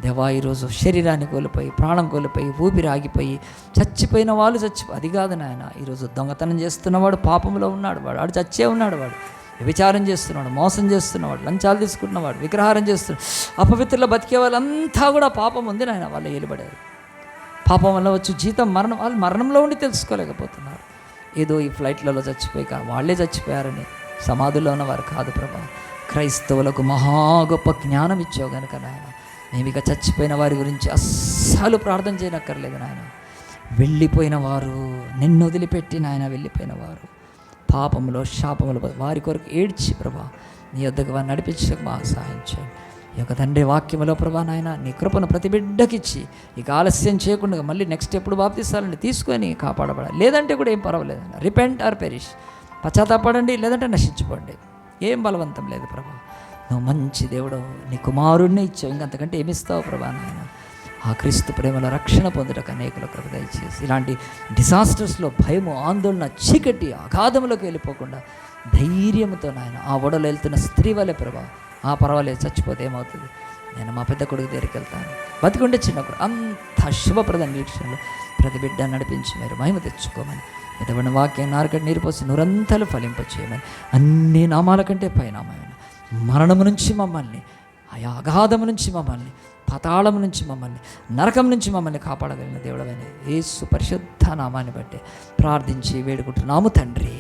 దేవా, ఈరోజు శరీరాన్ని కోల్పోయి, ప్రాణం కోల్పోయి, ఊపిరి ఆగిపోయి చచ్చిపోయిన వాళ్ళు అది కాదు నాయన. ఈరోజు దొంగతనం చేస్తున్నవాడు పాపంలో ఉన్నాడు, వాడు చచ్చే ఉన్నాడు, వాడు వ్యభిచారం చేస్తున్నాడు, మోసం చేస్తున్నవాడు, లంచాలు తీసుకుంటున్నవాడు, విగ్రహారం చేస్తున్నాడు, అపవిత్రులు బతికే వాళ్ళంతా కూడా పాపం ఉంది నాయన. వాళ్ళు ఏలుబడారు. పాపం వల్ల వచ్చి జీతం మరణం. వాళ్ళు మరణంలో ఉండి తెలుసుకోలేకపోతున్నారు. ఏదో ఈ ఫ్లైట్లలో చచ్చిపోయి వాళ్ళే చచ్చిపోయారని సమాధుల్లో ఉన్నవారు కాదు ప్రభా. క్రైస్తవులకు మహా గొప్ప జ్ఞానం ఇచ్చావు కనుక నాయన, మేము ఇక చచ్చిపోయిన వారి గురించి అస్సలు ప్రార్థన చేయనక్కర్లేదు నాయన. వెళ్ళిపోయిన వారు, నిన్ను వదిలిపెట్టి నాయన వెళ్ళిపోయిన వారు, పాపంలో శాపములు వారి కొరకు ఏడ్చి ప్రభా నీ వద్దకు వారిని నడిపించక మాకు సహాయం చేయండి. ఈ యొక్క తండ్రి వాక్యములో ప్రభా నాయన నీ కృపను ప్రతి బిడ్డకిచ్చి ఇక ఆలస్యం చేయకుండా మళ్ళీ నెక్స్ట్ ఎప్పుడు బాప్తిస్తాలని తీసుకొని కాపాడబడాలి. లేదంటే కూడా ఏం పర్వాలేదు. రిపెంట్ ఆర్ పెరిష్, పశ్చాత్తాపడండి, లేదంటే నశించుకోండి. ఏం బలవంతం లేదు ప్రభా. నువ్వు మంచి దేవుడు, నీ కుమారుడిని ఇచ్చావు, ఇంకంతకంటే ఏమిస్తావు ప్రభా నాయన. ఆ క్రీస్తు ప్రేమలో రక్షణ పొందుటకు అనేకుల కృప దయచేసి ఇలాంటి డిసాస్టర్స్లో భయము, ఆందోళన, చీకటి అగాధంలోకి వెళ్ళిపోకుండా ధైర్యంతో నాయన ఆ ఓడలో వెళ్తున్న స్త్రీ వలె ప్రభా, పర్వాలేదు చచ్చిపోతే ఏమవుతుంది, నేను మా పెద్ద కొడుకు దగ్గరికి వెళ్తాను, బతికుంటే చిన్నప్పుడు అంత శుభప్రద నిరీక్షణలో ప్రతి బిడ్డ నడిపించి మీరు మహిమ తెచ్చుకోమని, ఎదవన్న వాక్యం నారకటి నీరు పోసి నురంతలు ఫలింపచేయమని, అన్ని నామాల కంటే పైనామైన మరణము నుంచి మమ్మల్ని, ఆయా అగాధము నుంచి మమ్మల్ని, పాతాళం నుంచి మమ్మల్ని, నరకం నుంచి మమ్మల్ని కాపాడగలిగిన దేవుడవైన యేసు పరిశుద్ధ నామాన్ని బట్టి ప్రార్థించి వేడుకుంటున్నాము తండ్రి.